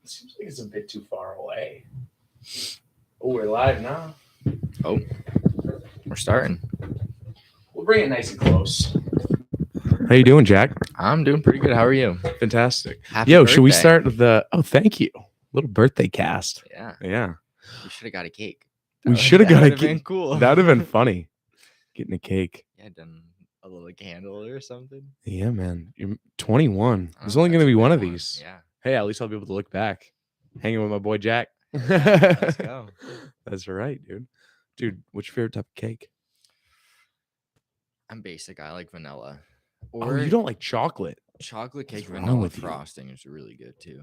Seems like it's a bit too far away. Oh, we're live now. Oh, we're starting. We'll bring it nice and close. How you doing, Jack? I'm doing pretty good. How are you? Fantastic. Happy Yo, should we birthday. start with the... Oh, thank you. Little birthday cast. Yeah. Yeah. We should have got a cake. We should have got a That would have been cake. cool. That would have been funny. Getting a cake. Yeah, done a little candle or something. Yeah, man. You're 21. Oh, There's only going that's to a be big one of these. Yeah. Hey, at least I'll be able to look back. Hanging with my boy, Jack. Let's go. That's right, dude. Dude, what's your favorite type of cake? I'm basic. I like vanilla. Oh, you don't like chocolate. Chocolate cake What's wrong vanilla with you? frosting is really good too.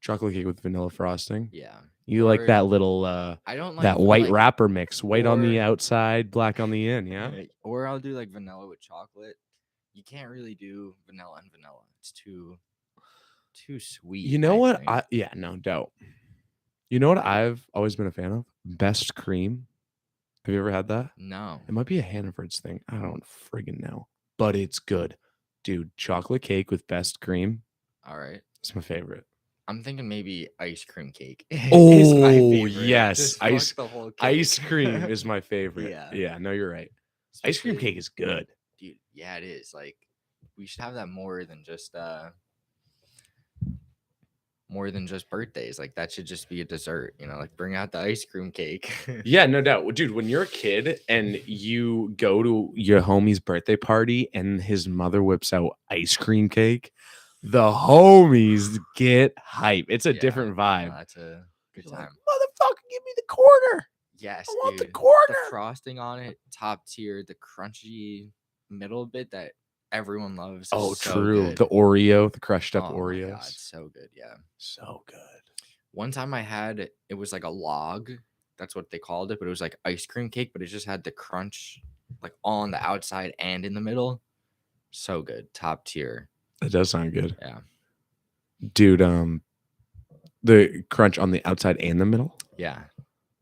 Chocolate cake with vanilla frosting? Yeah. You like Or- that little... I don't like that white like, wrapper mix, white on the or- outside, black on the in, yeah? Or I'll do like vanilla with chocolate. You can't really do vanilla and vanilla. It's too sweet. You know what? think. Yeah, no doubt. You know what I've always been a fan of? Best cream. Have you ever had that? No. It might be a Hannaford's thing. I don't friggin' know. But it's good. Dude, chocolate cake with best cream. All right. It's my favorite. I'm thinking maybe ice cream cake. Oh, is my favorite. yes. Just fuck the whole cake. Ice cream is my favorite. Yeah. Yeah, no, you're right. Ice cream Especially- cake is good. Dude, yeah, it is. Like, we should have that more than just birthdays. Like, that should just be a dessert. You know, like bring out the ice cream cake. Yeah, no doubt. Dude, when you're a kid and you go to your homie's birthday party and his mother whips out ice cream cake, the homies get hype. It's a Yeah, different vibe. That's a good You're like, time. motherfucker, give me the quarter. Yes, I want the dude. quarter. The frosting on it, top tier. The crunchy middle bit that everyone loves. Oh, is so true. good. The Oreo, the crushed up Oh my Oreos. God, so good. Yeah. So good. One time I had it was like a log. That's what they called it, but it was like ice cream cake, but it just had the crunch like all on the outside and in the middle. So good. Top tier. That does sound good. Yeah. Dude, the crunch on the outside and the middle. Yeah.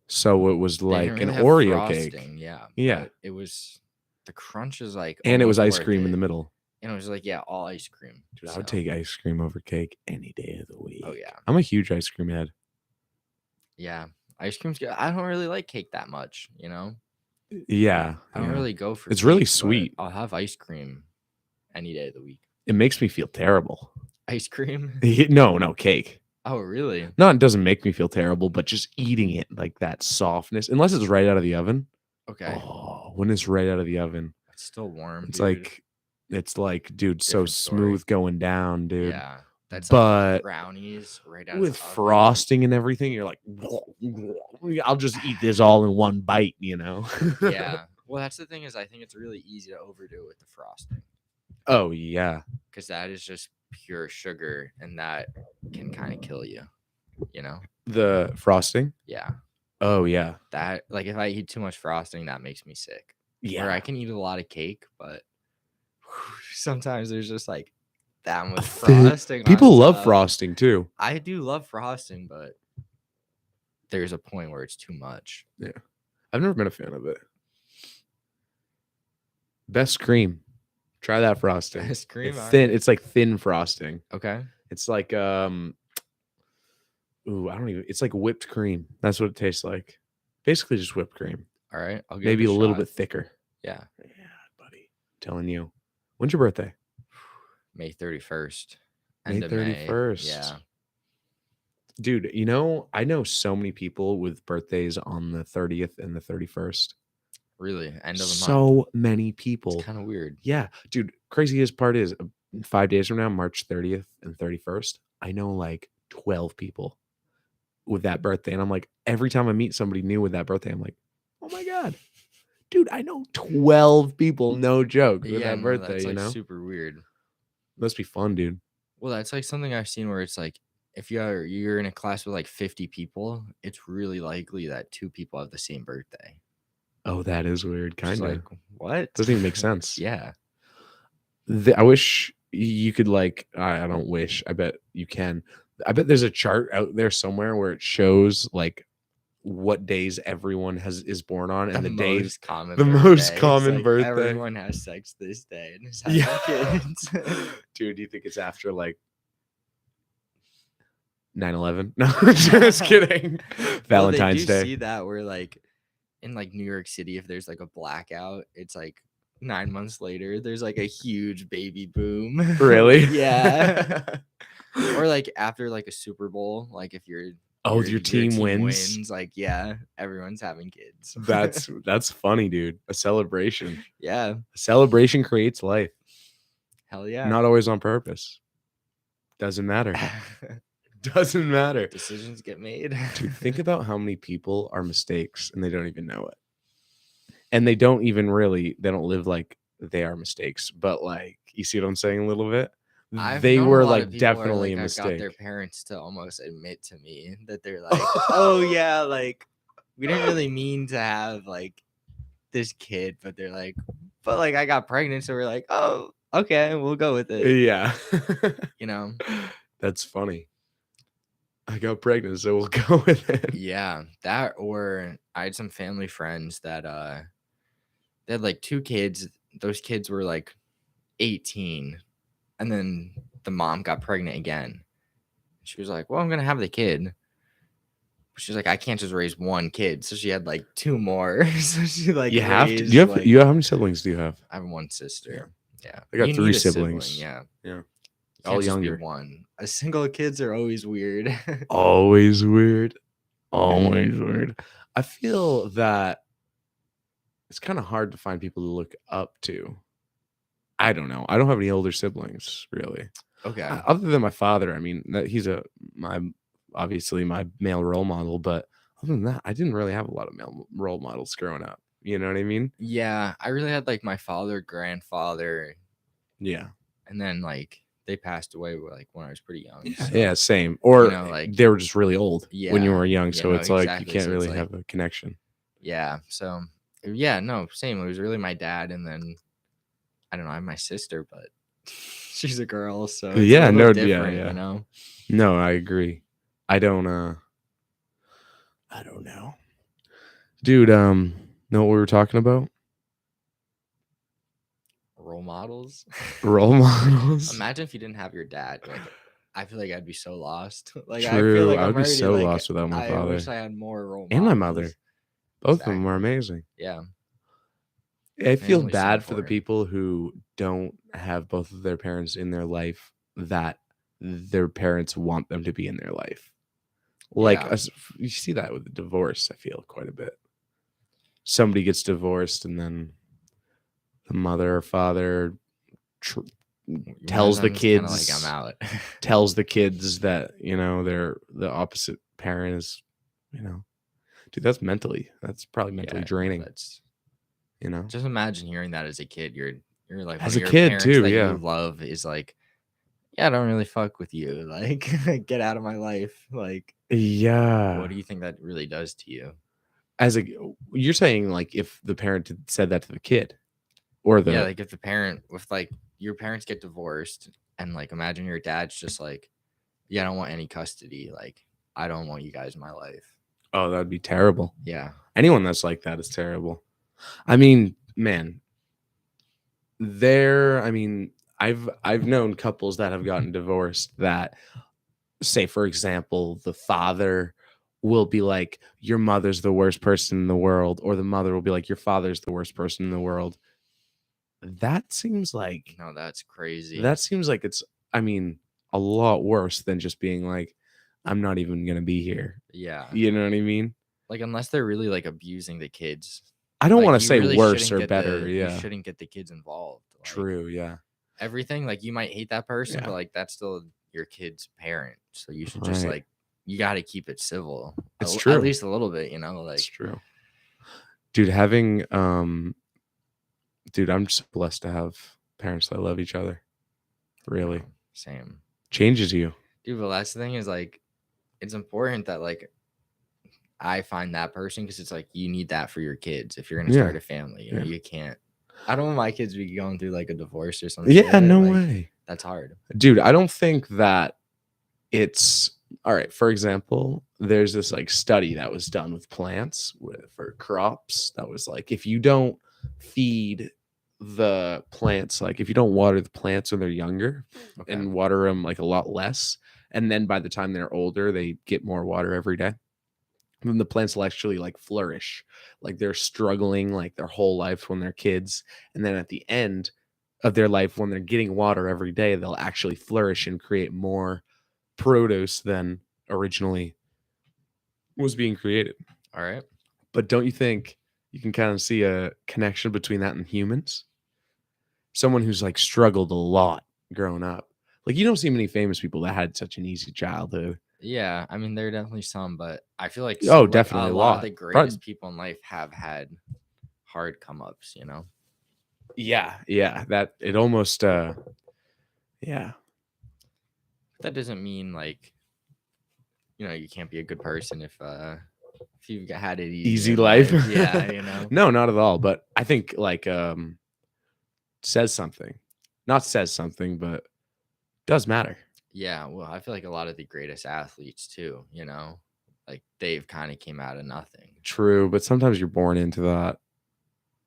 So it was They like didn't an really have Oreo cake. frosting, yeah. Yeah. But it was the crunch is like And it was almost ice worth cream in it. the middle. And it was like, yeah, all ice cream. Dude, I would So, take ice cream over cake any day of the week. Oh yeah. I'm a huge ice cream head. Yeah. Ice cream's good. I don't really like cake that much, you know? Yeah. I don't yeah. really go for It's really cake, but sweet. I'll have ice cream any day of the week. It makes me feel terrible. Ice cream? No, cake. Oh, really? No, it doesn't make me feel terrible, but just eating it, like that softness, unless it's right out of the oven. Okay. Oh, when it's right out of the oven, It's still warm. it's dude. like, dude, so Different story. smooth going down, dude. Yeah. That's But like brownies right out with of the oven. frosting and everything, you're like, I'll just eat this all in one bite, you know? Yeah. Well, that's the thing is I think it's really easy to overdo it with the frosting Oh, yeah. because that is just pure sugar and that can kind of kill you, you know? The frosting? Yeah. Oh, yeah. That, like, if I eat too much frosting, that makes me sick. Yeah. Or I can eat a lot of cake, but sometimes there's just like that much Thin- frosting. on People love stuff. frosting too. I do love frosting, but there's a point where it's too much. I've never been a fan of it. Best cream. Try that frosting. Best cream, It's alright. thin. It's like thin frosting. Okay. It's like ooh, I don't even. It's like whipped cream. That's what it tastes like. Basically, just whipped cream. All right. I'll give Maybe it a little shot. bit thicker. Yeah. Yeah, buddy. Telling you. When's your birthday? May 31st. May End of May. 31st. Yeah. Dude, you know, I know so many people with birthdays on the 30th and the 31st. Really. End of the month. So many people. It's kind of weird. Yeah, dude. Craziest part is 5 days from now, March 30th and 31st, I know like 12 people with that birthday. And I'm like, every time I meet somebody new with that birthday, I'm like, oh my God, dude, I know 12 people, no joke, with that no, birthday, that's you like know? super weird. Must be fun, dude. Well, that's like something I've seen where it's like if you're in a class with like 50 people, it's really likely that 2 people have the same birthday. Oh, that is weird. Which is Kind of. like what? Doesn't even make sense. Yeah. I wish you could like, I don't wish, I bet you can. I bet there's a chart out there somewhere where it shows like what days everyone is born on and the days most common the birthday. most It's common like birthday. Everyone has sex this day and is having Yeah. kids. Dude, do you think it's after like 9/11. No, just kidding. Well, they Valentine's do Day. see that where like in like New York City, if there's like a blackout, it's like 9 months later, there's like a huge baby boom. Really? Yeah. Or like after like a Super Bowl, like if Oh, your team wins? like yeah, everyone's having kids. That's funny, dude. A celebration. Yeah. A celebration creates life. Hell yeah. Not always on purpose. Doesn't matter. Doesn't matter. Decisions get made. Dude, think about how many people are mistakes and they don't even know it. And they don't live like they are mistakes. But like, you see what I'm saying a little bit? I've They known a were lot like of people where, definitely like, a I've got their mistake. parents to almost admit to me that they're like, oh yeah, like we didn't really mean to have like this kid, but they're like, but like I got pregnant, so we're like, oh, okay, we'll go with it. Yeah. You know? That's funny. I got pregnant, so we'll go with it. Yeah. That, or I had some family friends that they had like 2 kids. Those kids were like 18. And then the mom got pregnant again. She was like, well, I'm gonna have the kid. She's like, I can't just raise 1 kid. So she had like 2 more. So she like You have to. raised, You have how many siblings do you have? I have 1 sister. Yeah. I got You 3 need a sibling, siblings. yeah. Yeah. You All can't just be younger. 1. Single kids are always weird. Always weird. Always weird. I feel that it's kind of hard to find people to look up to. I don't know. I don't have any older siblings, really. Okay. Other than my father. I mean, he's obviously my male role model, but other than that, I didn't really have a lot of male role models growing up. You know what I mean? Yeah, I really had like my father, grandfather, Yeah. and then like they passed away like when I was pretty young. Yeah, so, yeah, same. Or you know, like they were just really old when you Yeah, were young, yeah, so no, it's like you exactly. can't So it's really like, have a connection. yeah. So yeah, no, same. It was really my dad, and then I don't know, I have my sister, but she's a girl, so it's Yeah, a no, little yeah, different, yeah. you know. No, I agree. I don't know. Dude, know what we were talking about? Role models. Role models. Imagine if you didn't have your dad. Like, I feel like I'd be so lost. Like, I feel True. like I I'm would be already so like, lost without my I wish father I had more role and my models. mother. Both of them were Exactly. amazing. Yeah. I feel Family's so bad for the important. people who don't have both of their parents in their life that their parents want them to be in their life. Like, Yeah. you see that with divorce, I feel quite a bit. Somebody gets divorced and then the mother or father tells the One of them's kinda kids like, I'm out. tells the kids that, you know, they're the opposite parent is, you know, dude, that's probably mentally Yeah, draining, that's you know. just imagine hearing that as a kid. You're like, As one a of your kid parents too, that yeah. you love is like, yeah, I don't really fuck with you. Like, get out of my life. Like, Yeah. what do you think that really does to you? You're saying like if the parent had said that to the kid or Yeah, like if like your parents get divorced and like imagine your dad's just like, yeah, I don't want any custody. Like, I don't want you guys in my life. oh, that'd be terrible. Yeah. Anyone that's like that is terrible. I mean, man, I've known couples that have gotten divorced that, say, for example, the father will be like, your mother's the worst person in the world, or the mother will be like, your father's the worst person in the world. That seems like No, that's crazy. it's, I mean, a lot worse than just being like, I'm not even gonna be here. Yeah. You know what I mean? Like, unless they're really like abusing the kids. I don't Like, want to you say really worse shouldn't or get better. You Yeah, shouldn't get the kids involved. Like, true. Yeah, everything, like, you might hate that person, Yeah. but like that's still your kid's parent. So you should just Right. like, you got to keep it civil. It's At true. least a little bit, you know. It's Like, true. Dude, I'm just blessed to have parents that love each other. Really, you know, same. changes you. Dude, the last thing is like, it's important that like I find that person, because it's like you need that for your kids if you're gonna Yeah. start a family. You know, Yeah. you can't. I don't want my kids to be going through like a divorce or something. Yeah, no like, way. That's hard. Dude, I don't think that it's all right. For example, there's this like study that was done with plants for crops that was like, if you don't feed the plants, like if you don't water the plants when they're younger Okay. and water them like a lot less, and then by the time they're older, they get more water every day. And then the plants will actually like flourish, like they're struggling like their whole life when they're kids, and then at the end of their life, when they're getting water every day, they'll actually flourish and create more produce than originally was being created. All right. But don't you think you can kind of see a connection between that and humans? Someone who's like struggled a lot growing up. Like you don't see many famous people that had such an easy childhood. Yeah, I mean, there are definitely some, but I feel like Oh, like definitely a a lot of lot. the greatest people in life have had hard come ups, you know? Yeah, yeah. That it almost yeah. That doesn't mean like, you can't be a good person if you've had it easy Easy in life. Yeah, you know. No, not at all. But I think like says something. Not says something, but does matter. Yeah, well, I feel like a lot of the greatest athletes too, like they've kind of came out of nothing. True, but sometimes you're born into that.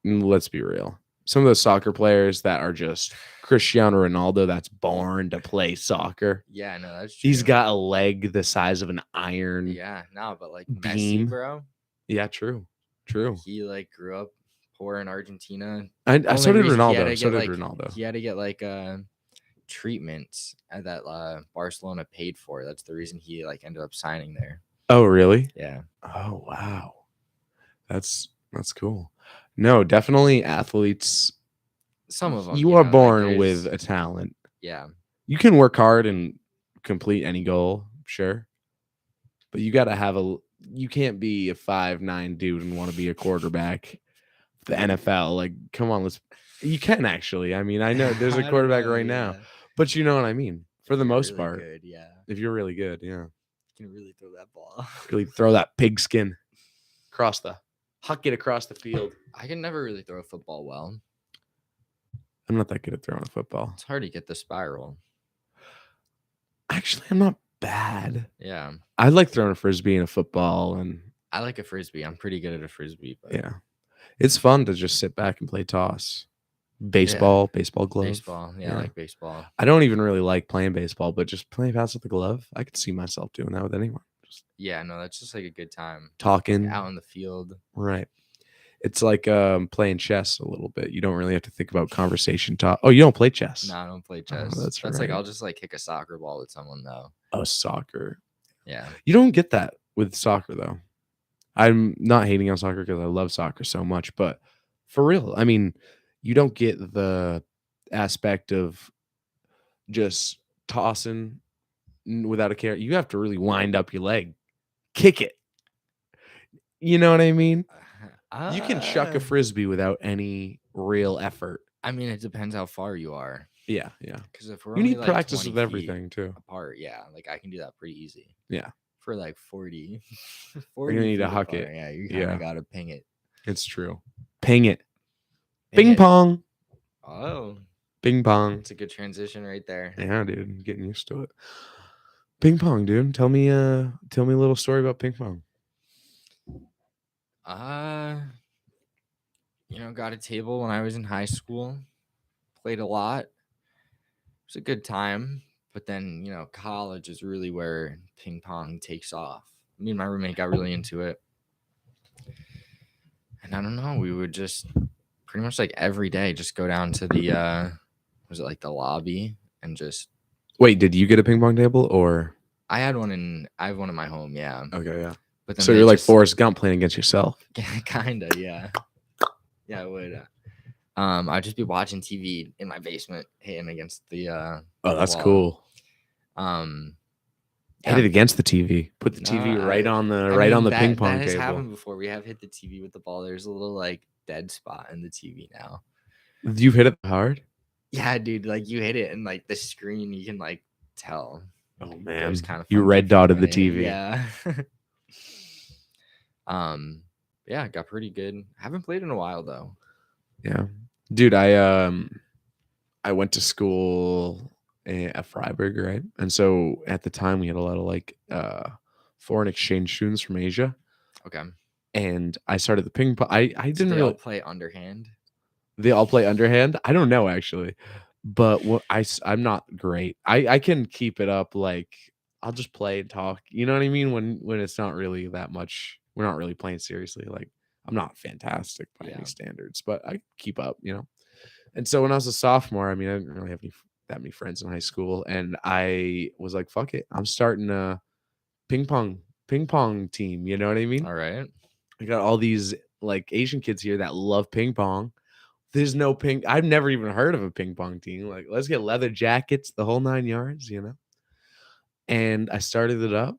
Let's be real. Some of those soccer players that are just Cristiano Ronaldo that's born to play soccer. Yeah, no, that's true. He's got a leg the size of an iron Yeah, no, but like beam. Messi, bro, Yeah, true. True. he like grew up poor in Argentina. I so Only did reason he had Ronaldo. to So get did like Ronaldo. he had to get like treatments that Barcelona paid for. That's the reason he like ended up signing there. Oh, really? Yeah. Oh, wow. That's cool. No, definitely athletes. Some of them, You are like, born with a talent. Yeah. You can work hard and complete any goal, sure. But you got to have you can't be a 5'9" dude and want to be a quarterback. The NFL, like, come on, you can actually. I mean, I know there's a quarterback right now, but you know what I mean. For the most part, good, yeah. If you're really good, yeah, you can really throw that ball. Really throw that pigskin huck it across the field. I can never really throw a football well. I'm not that good at throwing a football. It's hard to get the spiral. Actually, I'm not bad. Yeah. I like throwing a frisbee and a football, and I like a frisbee. I'm pretty good at a frisbee. But yeah, it's fun to just sit back and play toss. Baseball glove. Baseball. Yeah, I like baseball. I don't even really like playing baseball, but just playing fast with the glove, I could see myself doing that with anyone. Yeah, no, that's just like a good time. Talking. Out in the field. Right. It's like playing chess a little bit. You don't really have to think about conversation talk. Oh, you don't play chess? No, I don't play chess. Oh, that's right. Like I'll just like kick a soccer ball with someone though. Oh, soccer. Yeah. You don't get that with soccer though. I'm not hating on soccer because I love soccer so much, but for real, I mean, you don't get the aspect of just tossing without a care. You have to really wind up your leg, kick it. You know what I mean? You can chuck a frisbee without any real effort. I mean, it depends how far you are. Yeah, yeah. Because if we're you need like practice with everything too. Apart, yeah, like I can do that pretty easy. Yeah. For like 40, you're gonna need to huck apart. it. Yeah, you kind of gotta ping it. It's true. Ping it. Ping pong. Oh. Ping pong. It's a good transition right there. Yeah, dude. I'm getting used to it. Ping pong, dude. Tell me a little story about ping pong. Got a table when I was in high school. Played a lot. It was a good time. But then, college is really where ping pong takes off. Me and my roommate got really into it. And I don't know, we would just pretty much like every day just go down to the was it like the lobby and just Wait, did you get a ping pong table or I have one in my home, yeah. Okay, yeah. But then so you're like Forrest Gump playing against yourself. Kinda, yeah. Yeah, I would. I'd just be watching TV in my basement, hitting against the oh, that's wall. Cool. Hit it against the TV. Put the TV right on the ping pong that has table. Happened before. We have hit the TV with the ball. There's a little like dead spot in the TV now. You've hit it hard? Yeah, dude. Like you hit it and like the screen, you can like tell. Oh man, it was kind of you red dotted the TV. Yeah. Yeah, got pretty good. Haven't played in a while though. Yeah, dude. I went to school at Freiburg, right? And so at the time we had a lot of like foreign exchange students from Asia. Okay. And I started the ping pong. I didn't really all play underhand. They all play underhand. I don't know actually, but I'm not great. I can keep it up like I'll just play and talk. You know what I mean? When it's not really that much, we're not really playing seriously. Like I'm not fantastic by any Yeah. standards, but I keep up, you know. And so when I was a sophomore, I mean, I didn't really have that many friends in high school, and I was like, "Fuck it, I'm starting a ping pong team." You know what I mean? All right. I got all these like Asian kids here that love ping pong. There's no ping. I've never even heard of a ping pong team. Like, let's get leather jackets, the whole 9 yards, you know. And I started it up,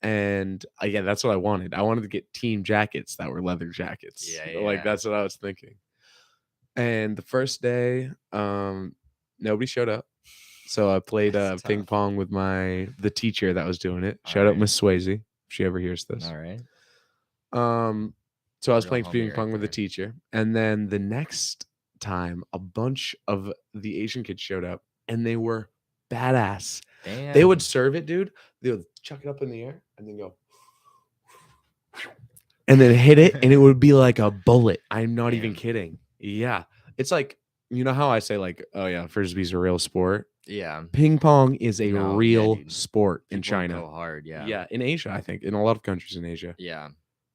and again, that's what I wanted. I wanted to get team jackets that were leather jackets. Yeah, Like yeah. that's what I was thinking. And the first day, nobody showed up. So I played That's ping tough. pong with the teacher that was doing it. All Shout out right. Miss Swayze if she ever hears this. All right. So I was Real playing homie ping right pong with the there. teacher, and then the next time, a bunch of the Asian kids showed up, and they were badass. They would Damn. serve it, dude. They would chuck it up in the air and then go, and then hit it, and it would be like a bullet. I'm not even Damn. kidding. Yeah, it's like you know how I say like, oh yeah, frisbee's a real sport. Yeah. Ping pong is a No, yeah, real dude. sport in People China. go hard, yeah. Yeah, in Asia, I think in a lot of countries in Asia, Yeah.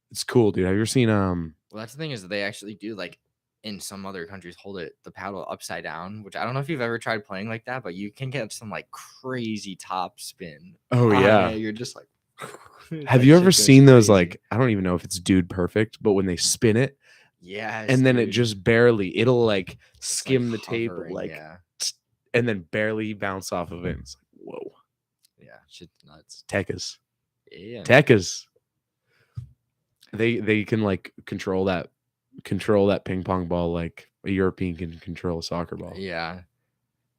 it's cool, dude. Have you ever seen Well, that's the thing is that they actually do like in some other countries hold the paddle upside down, which I don't know if you've ever tried playing like that, but you can get some like crazy top spin. Oh on yeah. it. You're just like Have that you shit ever goes seen those crazy. like I don't even know if it's Dude Perfect, but when they spin it Yes, and then it dude. just barely it'll like It's, skim the table hovering, like yeah. and then barely bounce off of it. It's like, whoa. Yeah, shit's nuts. Tekkas. Yeah. Tekkas. They can like control that ping pong ball like a European can control a soccer ball. Yeah.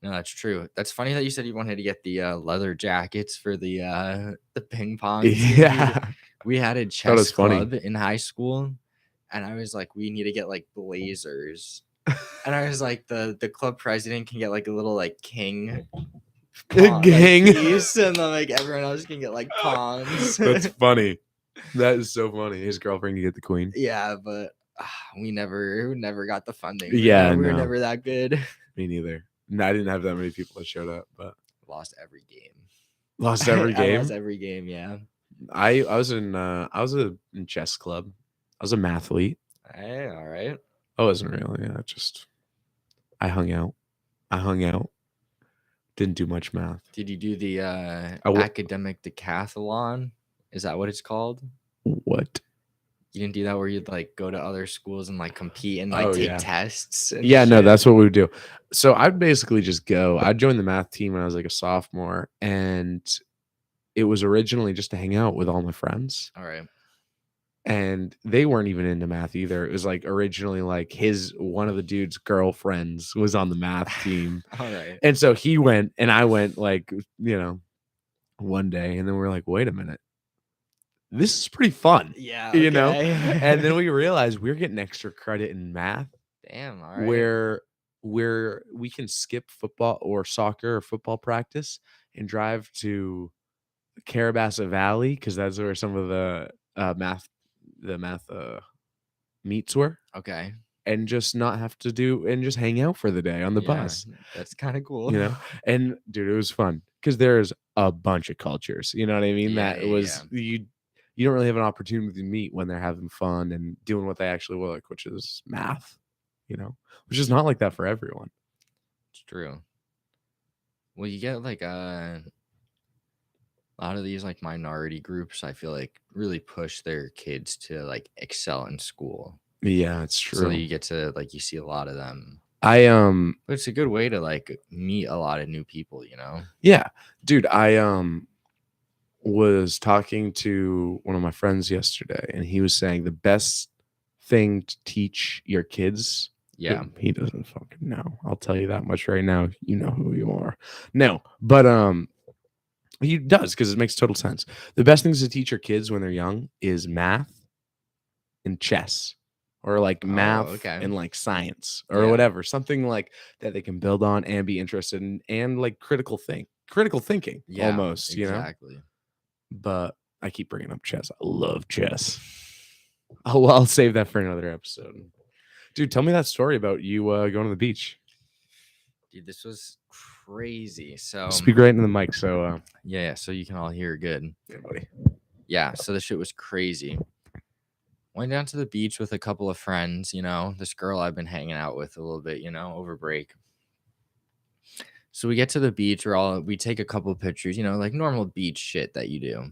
No, that's true. That's funny that you said you wanted to get the leather jackets for the ping pong team, dude. Yeah. We had a That chess was funny. club in high school, and I was like, we need to get like blazers. And I was like, the club president can get like a little like king pawn, Gang. like, piece, and then like everyone else can get like pawns. That's funny. That is so funny. His girlfriend can get the queen. Yeah, but we never got the funding. for Yeah, that. We were no. never that good. Me neither. No, I didn't have that many people that showed up, but Lost every game. lost every I game. lost every game. Yeah. I was in in chess club. I was a mathlete. Hey, all right. I wasn't really. Yeah, just I hung out. Didn't do much math. Did you do the w- academic decathlon? Is that what it's called? What? You didn't do that where you'd like go to other schools and like compete and like take tests? And Yeah, no, shit? that's what we would do. So I'd basically just go. I'd join the math team when I was like a sophomore, and it was originally just to hang out with all my friends. All right. And they weren't even into math either. It was like originally like one of the dude's girlfriends was on the math team. All right. And so he went and I went like, you know, one day, and then we're like, wait a minute. This is pretty fun. Yeah. You know? okay. And then we realized we're getting extra credit in math Damn. All right. where we can skip football or soccer or football practice and drive to Carabassa Valley because that's where some of the math meets were, Okay. and just not have to do and just hang out for the day on the bus, That's kind of cool. you know. And dude, it was fun because there's a bunch of cultures, you know what I mean? Yeah, That was you don't really have an opportunity to meet when they're having fun and doing what they actually like, which is math, you know, which is not like that for everyone. It's true. Well, you get like a lot of these like minority groups, I feel like really push their kids to like excel in school. Yeah, it's true. So you get to like you see a lot of them. But it's a good way to like meet a lot of new people, you know? Yeah, dude, I was talking to one of my friends yesterday, and he was saying the best thing to teach your kids. Yeah. He doesn't fucking know. I'll tell you that much right now. You know who you are. No, but he does because it makes total sense. The best things to teach your kids when they're young is math and chess, or like math and like science or whatever, something like that they can build on and be interested in, and like critical thinking, almost, you know. Exactly. But I keep bringing up chess. I love chess. I'll save that for another episode. Dude, tell me that story about you going to the beach. Dude, this was crazy. So Speak right into the mic, so yeah, so you can all hear good. yeah, buddy. Yeah, so the shit was crazy. Went down to the beach with a couple of friends, this girl I've been hanging out with a little bit, over break. So we get to the beach, we take a couple pictures, like normal beach shit that you do.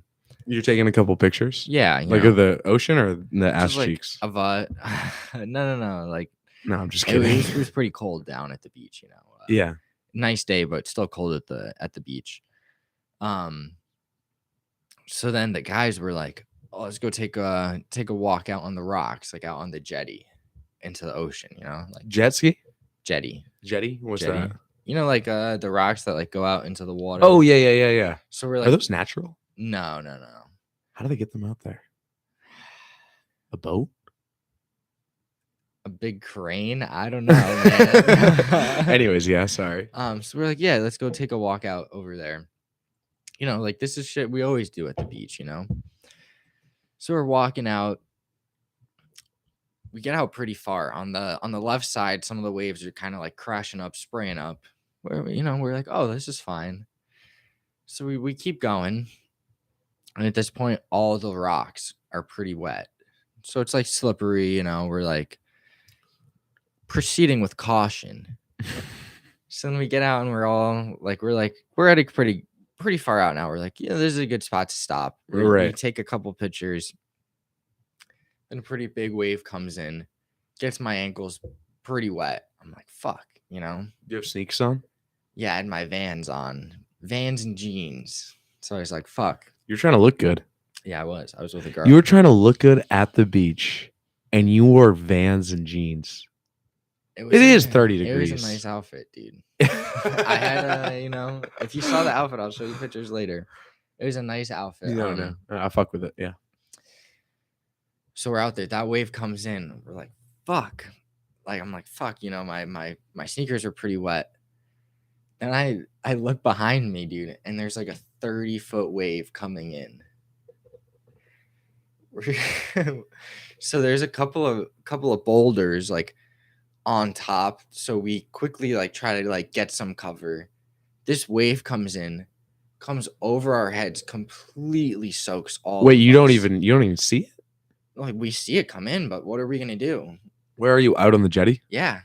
You're taking a couple pictures? Yeah, Like of the ocean or the ass just like cheeks? of no, like No, I'm just it kidding. was pretty cold down at the beach, Yeah. Nice day, but still cold at the beach. So then the guys were like, "Oh, let's go take a walk out on the rocks, like out on the jetty into the ocean, like Jet ski? jetty. Jetty? What's Jetty. that? Like the rocks that like go out into the water." Oh, yeah. So we're Are like, those natural? no. How do they get them out there? A boat? A big crane? I don't know, man. Anyways, yeah, sorry. So we're like, yeah, let's go take a walk out over there. Like this is shit we always do at the beach, So we're walking out. We get out pretty far. On the left side, some of the waves are kind of like crashing up, spraying up. Where we're like, oh, this is fine. So we keep going. And at this point, all the rocks are pretty wet. So it's like slippery, we're like proceeding with caution. So then we get out and we're at a pretty far out now. We're like, this is a good spot to stop. Right. We take a couple pictures. Then a pretty big wave comes in, gets my ankles pretty wet. I'm like, fuck, Do you have sneaks on? Yeah, I had my Vans on. Vans and jeans. So I was like, fuck. You're trying to look good. Yeah, I was with a girl. You were trying to look good at the beach, and you wore Vans and jeans. It is 30 degrees. It was a nice outfit, dude. I had if you saw the outfit, I'll show you pictures later. It was a nice outfit. No. I fuck with it, yeah. So we're out there. That wave comes in. We're like, fuck. Like, I'm like, fuck, my sneakers are pretty wet. And I look behind me, dude, and there's like a 30-foot wave coming in. So there's a couple of boulders like on top. So we quickly like try to like get some cover. This wave comes over our heads, completely soaks all. Wait, you don't even see it? Like we see it come in, but what are we gonna do? Where are you, out on the jetty? Yeah.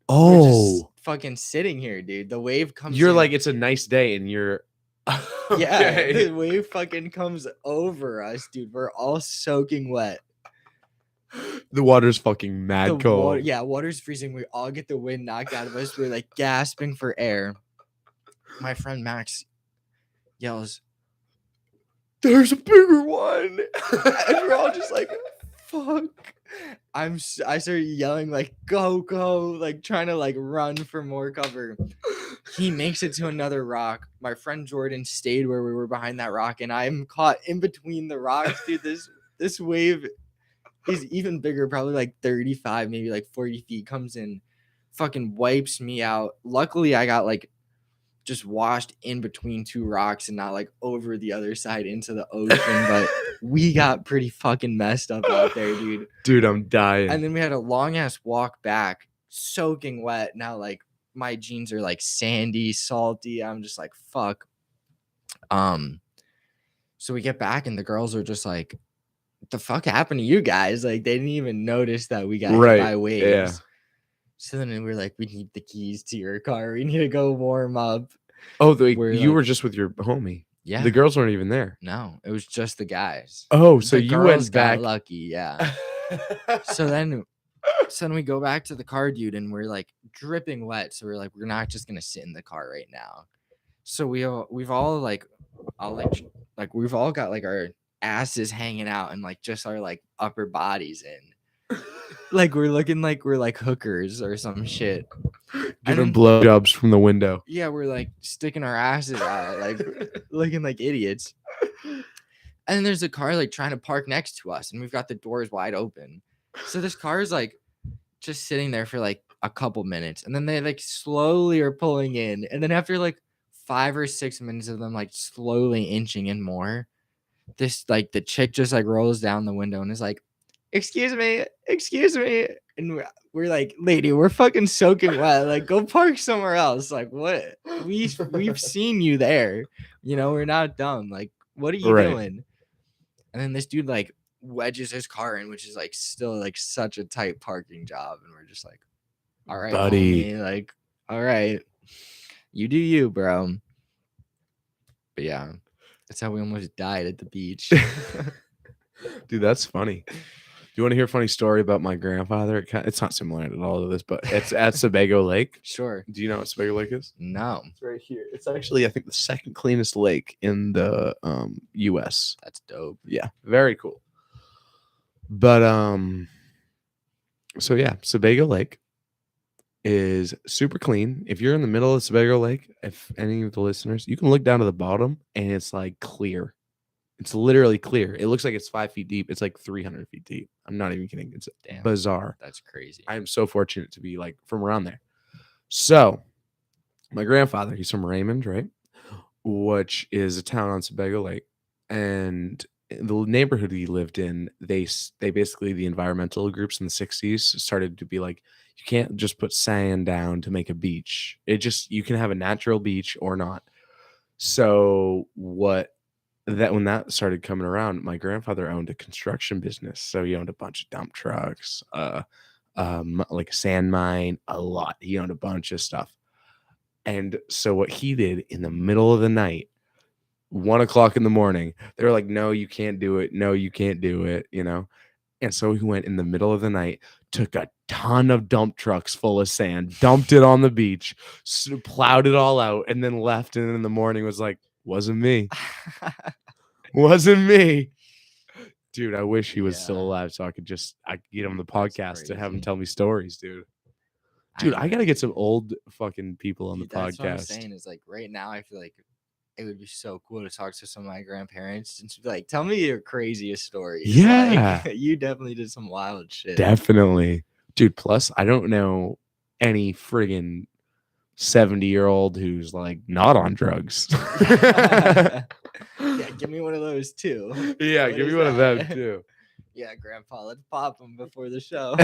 Oh, we're just fucking sitting here, dude. The wave comes. You're in. like, it's a nice day, and you're. Yeah, the wave fucking comes over us, dude. We're all soaking wet. The water's fucking mad cold. Water's freezing. We all get the wind knocked out of us. We're like gasping for air. My friend Max yells, "There's a bigger one!" And we're all just like, "Fuck!" I started yelling like, "Go, go!" Like trying to like run for more cover. He makes it to another rock. My friend Jordan stayed where we were behind that rock, and I'm caught in between the rocks, dude. This wave is even bigger, probably like 35, maybe like 40 feet. Comes in, fucking wipes me out. Luckily, I got like just washed in between two rocks and not like over the other side into the ocean. But we got pretty fucking messed up out there, dude. Dude, I'm dying. And then we had a long ass walk back, soaking wet. Now, like, my jeans are like sandy, salty. I'm just like, fuck. So we get back and the girls are just like, what the fuck happened to you guys? Like, they didn't even notice that we got hit by waves. Yeah. So then we're like, we need the keys to your car. We need to go warm up. Oh, you were just with your homie. Yeah. The girls weren't even there. No, it was just the guys. Oh, so the you girls went back. Got lucky, yeah. So then we go back to the car, dude, and we're like dripping wet. So we're like, we're not just gonna sit in the car right now. So we've all got like our asses hanging out and like just our like upper bodies in. Like we're looking like we're like hookers or some shit. Giving blowjobs from the window. Yeah, we're like sticking our asses out, like looking like idiots. And then there's a car like trying to park next to us, and we've got the doors wide open. So this car is like just sitting there for like a couple minutes, and then they like slowly are pulling in, and then after like 5 or 6 minutes of them like slowly inching in more, this like the chick just like rolls down the window and is like, excuse me, And we're like, lady, we're fucking soaking wet. Like, go park somewhere else. Like, what? We've seen you there. You know, we're not dumb. Like, what are you Right. doing? And then this dude like wedges his car in, which is like still like such a tight parking job. And we're just like, all right, Buddy. homie. Like, all right, you do you, bro. But yeah, that's how we almost died at the beach. Dude, that's funny. Do you want to hear a funny story about my grandfather? It's not similar at all to this, but it's at Sebago Lake. Sure. Do you know what Sebago Lake is? No. It's right here. It's actually, I think, the second cleanest lake in the U.S. That's dope. Yeah, very cool. But so yeah, Sebago Lake is super clean. If you're in the middle of Sebago Lake, if any of the listeners, you can look down to the bottom and it's like clear. It's literally clear. It looks like it's 5 feet deep. It's like 300 feet deep. I'm not even kidding. It's Damn. bizarre. That's crazy. I am so fortunate to be like from around there. So my grandfather, he's from Raymond, right? Which is a town on Sebago Lake. And the neighborhood he lived in, they basically, the environmental groups in the 60s started to be like, you can't just put sand down to make a beach. You can have a natural beach or not. So when that started coming around, my grandfather owned a construction business. So he owned a bunch of dump trucks, like a sand mine, a lot. He owned a bunch of stuff. And so what he did in the middle of the night, 1 o'clock in the morning, they were like, no, you can't do it. No, you can't do it, you know? And so he went in the middle of the night, took a ton of dump trucks full of sand, dumped it on the beach, plowed it all out, and then left. And in the morning was like, wasn't me. Wasn't me. Dude, I wish he was still alive so I could get him on the podcast to have him tell me stories, dude. Dude, I gotta get some old fucking people on the podcast. That's what I'm saying is like right now I feel like it would be so cool to talk to some of my grandparents and just be like, tell me your craziest stories. Yeah. Like, you definitely did some wild shit. Definitely. Dude, plus I don't know any friggin' 70-year-old who's like not on drugs. Yeah, give me one of those too. Yeah, give me one of them too. Yeah, Grandpa, let's pop them before the show.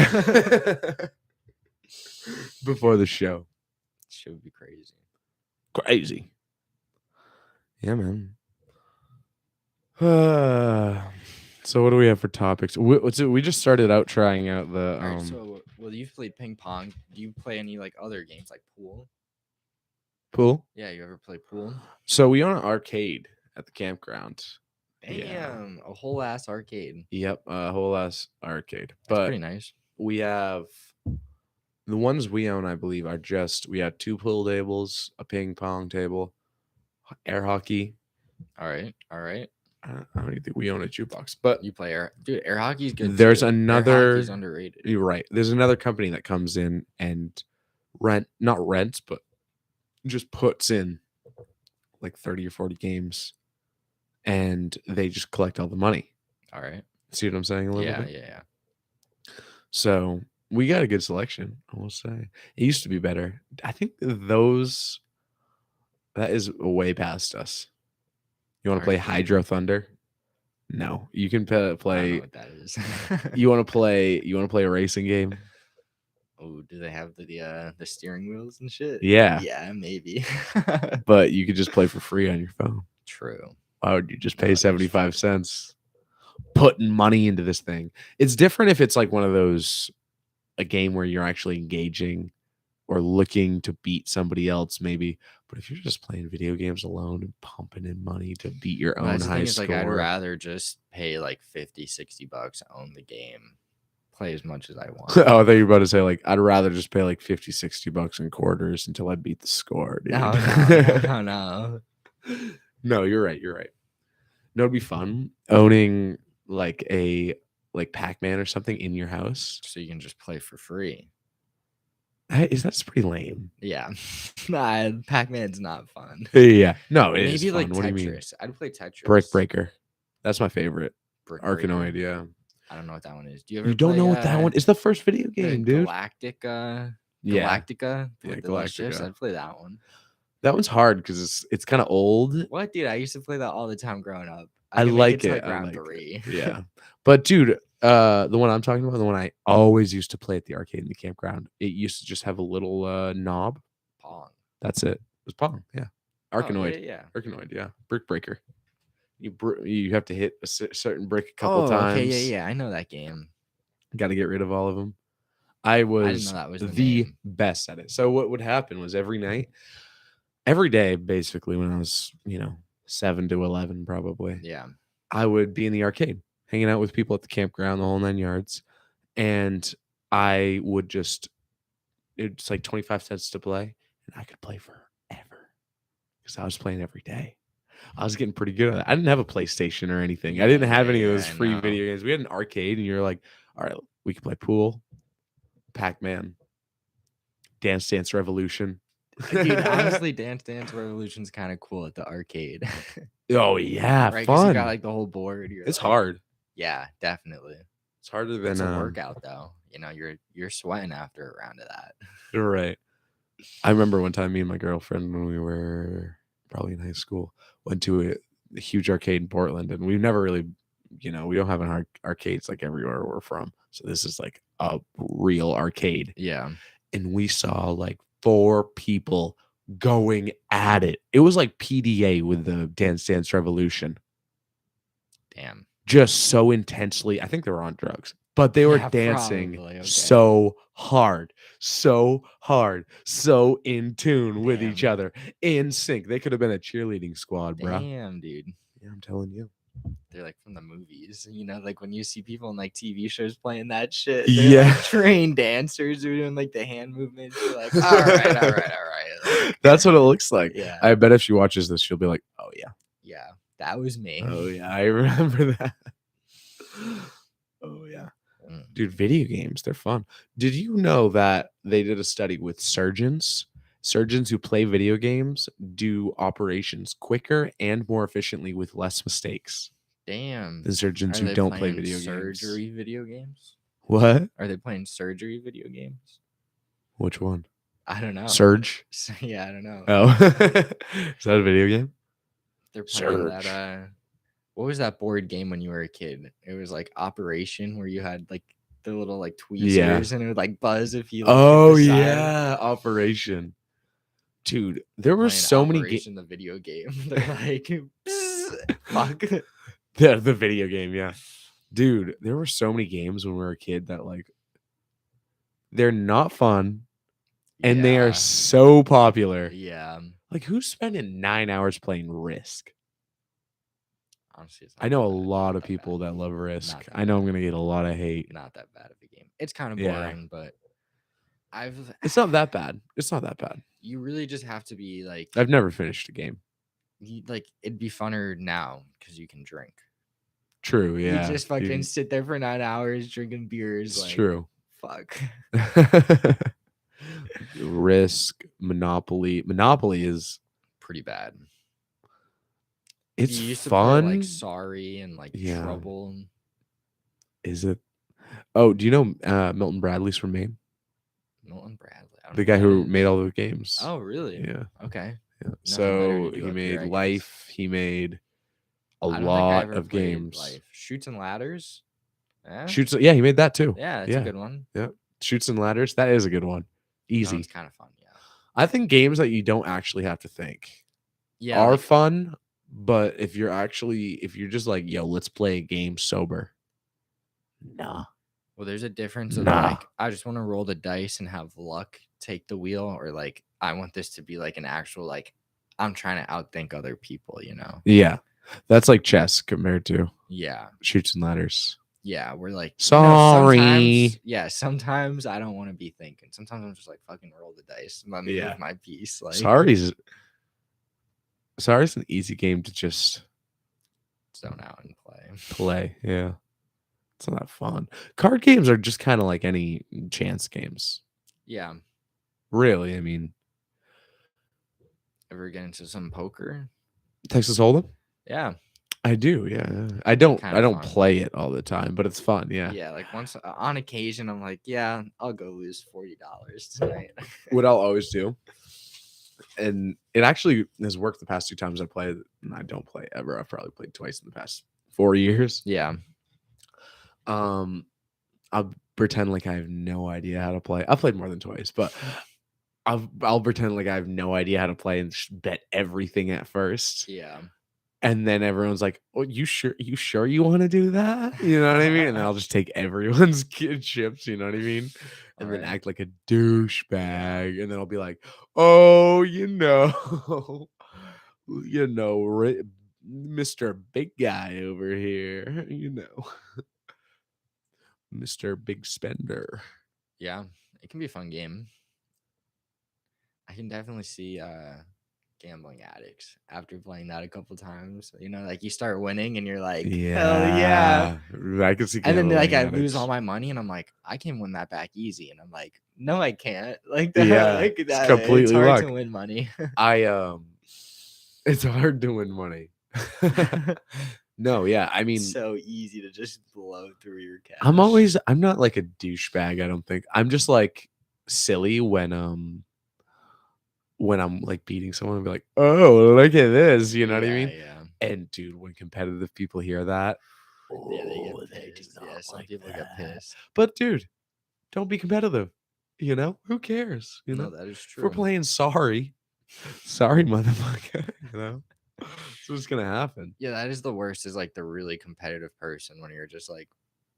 Before the show. Shit would be crazy. Crazy. Yeah, man. So what do we have for topics? We just started out trying out the All right, so you've played ping pong. Do you play any like other games like pool? Pool? Yeah, you ever play pool? So we own an arcade at the campground. Damn, a whole ass arcade. Yep, a whole ass arcade. That's pretty nice. We have the ones we own, I believe, we have 2 pool tables, a ping pong table, air hockey. All right. I don't even think we own a jukebox, but you play air hockey's good. There's too. another. Air hockey's underrated. You're right. There's another company that comes in and not rents, but just puts in like 30 or 40 games, and they just collect all the money. All right. See what I'm saying? A little bit. Yeah. So we got a good selection, I will say. It used to be better. I think that is way past us. You want to play Hydro Thunder? No, you can play. I don't know what that is. You want to play a racing game? Oh, do they have the steering wheels and shit? Yeah. Yeah, maybe. But you could just play for free on your phone. True. Why would you just pay 75 cents? Putting money into this thing. It's different if it's like one of those, a game where you're actually engaging or looking to beat somebody else, maybe. But if you're just playing video games alone and pumping in money to beat your own high score, like I'd rather just pay like $50-$60, own the game, play as much as I want. Oh, I thought you were about to say like I'd rather just pay like $50-$60 in quarters until I beat the score. Dude. No. No, you're right. No, it'd be fun owning like Pac-Man or something in your house, so you can just play for free. That's pretty lame. Yeah. Nah, Pac-Man's not fun. Yeah. No, it Maybe is fun. like What Tetris. do you mean? I'd play Tetris. Brick Breaker. That's my favorite. Arkanoid, yeah. I don't know what that one is. Do you ever don't know what that one is? It's the first video game, dude. Galactica. Yeah, Galactica. I'd play that one. That one's hard because it's kind of old. What, dude? I used to play that all the time growing up. I like it. Like round 3. Yeah. But dude, The one I'm talking about, the one I always used to play at the arcade in the campground. It used to just have a little knob. Pong. That's it. It was Pong. Yeah. Oh, yeah, Arkanoid. yeah. Arkanoid. Yeah. Brick breaker. You have to hit a certain brick a couple Oh, okay, times. yeah. I know that game. Got to get rid of all of them. I I didn't know was that was the the name. best at it. So what would happen was every day, basically, when I was 7 to 11, probably, Yeah. I would be in the arcade, hanging out with people at the campground, the whole 9 yards, and I would it's like 25 cents to play, and I could play forever because I was playing every day. I was getting pretty good at it. I didn't have a PlayStation or anything. I didn't have any of those I free know. video games. We had an arcade, and you're like, all right, we could play pool, Pac-Man, Dance Dance Revolution. Dude, honestly, Dance Dance Revolution's kind of cool at the arcade. Oh yeah, Right? Because fun. you got like the whole board. It's hard. Yeah, definitely. It's harder than It's a workout though. You're sweating after a round of that. You're right. I remember one time me and my girlfriend, when we were probably in high school, went to a huge arcade in Portland, and we've never really, we don't have an arcades like everywhere we're from. So this is like a real arcade. Yeah. And we saw like 4 people going at it. It was like PDA with the Dance Dance Revolution. Damn. Just so intensely. I think they were on drugs, but they were Yeah, dancing probably, okay. so hard, so in tune with each Damn. other, in sync. They could have been a cheerleading squad, bro. Damn, dude. Yeah, I'm telling you. They're like from the movies. Like when you see people in like TV shows playing that shit. Yeah. Like trained dancers who are doing like the hand movements. You're like, all right. Like, That's what it looks like. yeah. I bet if she watches this, she'll be like, oh yeah. Yeah. That was me. Oh yeah, I remember that. Oh yeah. Dude, video games, they're fun. Did you know that they did a study with surgeons? Surgeons who play video games do operations quicker and more efficiently with less mistakes Damn. than surgeons who don't play video games. Surgery video games? What? Are they playing surgery video games? Which one? I don't know. Surge? Yeah, I don't know. Oh. Is that a video game? They're playing Surge. that what was that board game when you were a kid? It was like Operation, where you had like the little like tweezers and it would like buzz if you like, oh hit the side. Yeah, Operation. Dude, there were so many games. The video game. They're like, fuck. The video game, yeah. Dude, there were so many games when we were a kid that like they're not fun and they are so popular. Yeah. Like, who's spending 9 hours playing Risk? Honestly, I know a lot of people that love Risk. I know I'm gonna get a lot of hate. Not that bad of a game. It's kind of boring, but it's not that bad. It's not that bad. You really just have to be like, I've never finished a game. It'd be funner now because you can drink. True, yeah. You just fucking sit there for 9 hours drinking beers. It's true. Fuck. Risk, Monopoly. Monopoly is pretty bad. It's you used fun. To play, like Sorry and like Trouble. Is it? Oh, do you know Milton Bradley's from Maine? Milton Bradley, the guy who made all the games. Oh, really? Yeah. Okay. Yeah. So he made Life. He made a lot of games. Life. Shoots and Ladders. Yeah? Yeah, he made that too. Yeah, that's a good one. Yeah, Shoots and Ladders. That is a good one. Easy. It's kind of fun. Yeah. I think games that you don't actually have to think. Are fun. But if you're just like, yo, let's play a game sober. Nah. Well, there's a difference of like, I just want to roll the dice and have luck take the wheel, or like, I want this to be like an actual, like, I'm trying to outthink other people, Yeah. That's like chess compared to Shoots and Ladders. Yeah. We're like, sorry. Sometimes I don't want to be thinking. Sometimes I'm just like, fucking roll the dice and let me move my piece. Like, Sorry's an easy game to just zone out and play. Yeah. It's not that fun. Card games are just kind of like any chance games. Yeah. Really, I mean. Ever get into some poker? Texas Hold'em? Yeah. I do, yeah. I don't play it all the time, but it's fun, yeah. Yeah, like once on occasion I'm like, yeah, I'll go lose $40 tonight. What I'll always do, and it actually has worked the past 2 times I played, and I don't play ever. I've probably played twice in the past 4 years. Yeah. Um, I'll pretend like I have no idea how to play. I've played more than twice, but I'll pretend like I have no idea how to play and just bet everything at first. Yeah. And then everyone's like, "Oh, you sure? You sure you want to do that?" You know what I mean? And then I'll just take everyone's kid chips. You know what I mean? All And then right. act like a Yeah. douchebag. And then I'll be like, "Oh, Mr. Big Guy over here. Mr. Big Spender." Yeah. It can be a fun game. I can definitely see gambling addicts after playing that a couple times. You know, like you start winning and you're like, hell yeah. Yeah, I can see And then like gambling I lose all addicts. my money and I'm like, I can win that back easy. And I'm like, no, I can't. Like that, Yeah, like it's that. It's completely hard to luck. win money. I it's hard to win money. No, yeah, I It's mean, so easy to just blow through your cash. I'm not like a douchebag, I don't think. I'm just like silly when I'm like beating someone and be like, "Oh, look at this," you know what I Yeah, mean? yeah. And dude, when competitive people hear that, Yeah, they get oh, they do pissed. Yeah, not some like people get that. pissed. But dude, don't be competitive. Who cares? No, that is If we're true. playing sorry, sorry, motherfucker. It's what's gonna happen. Yeah, that is the worst is like the really competitive person when you're just like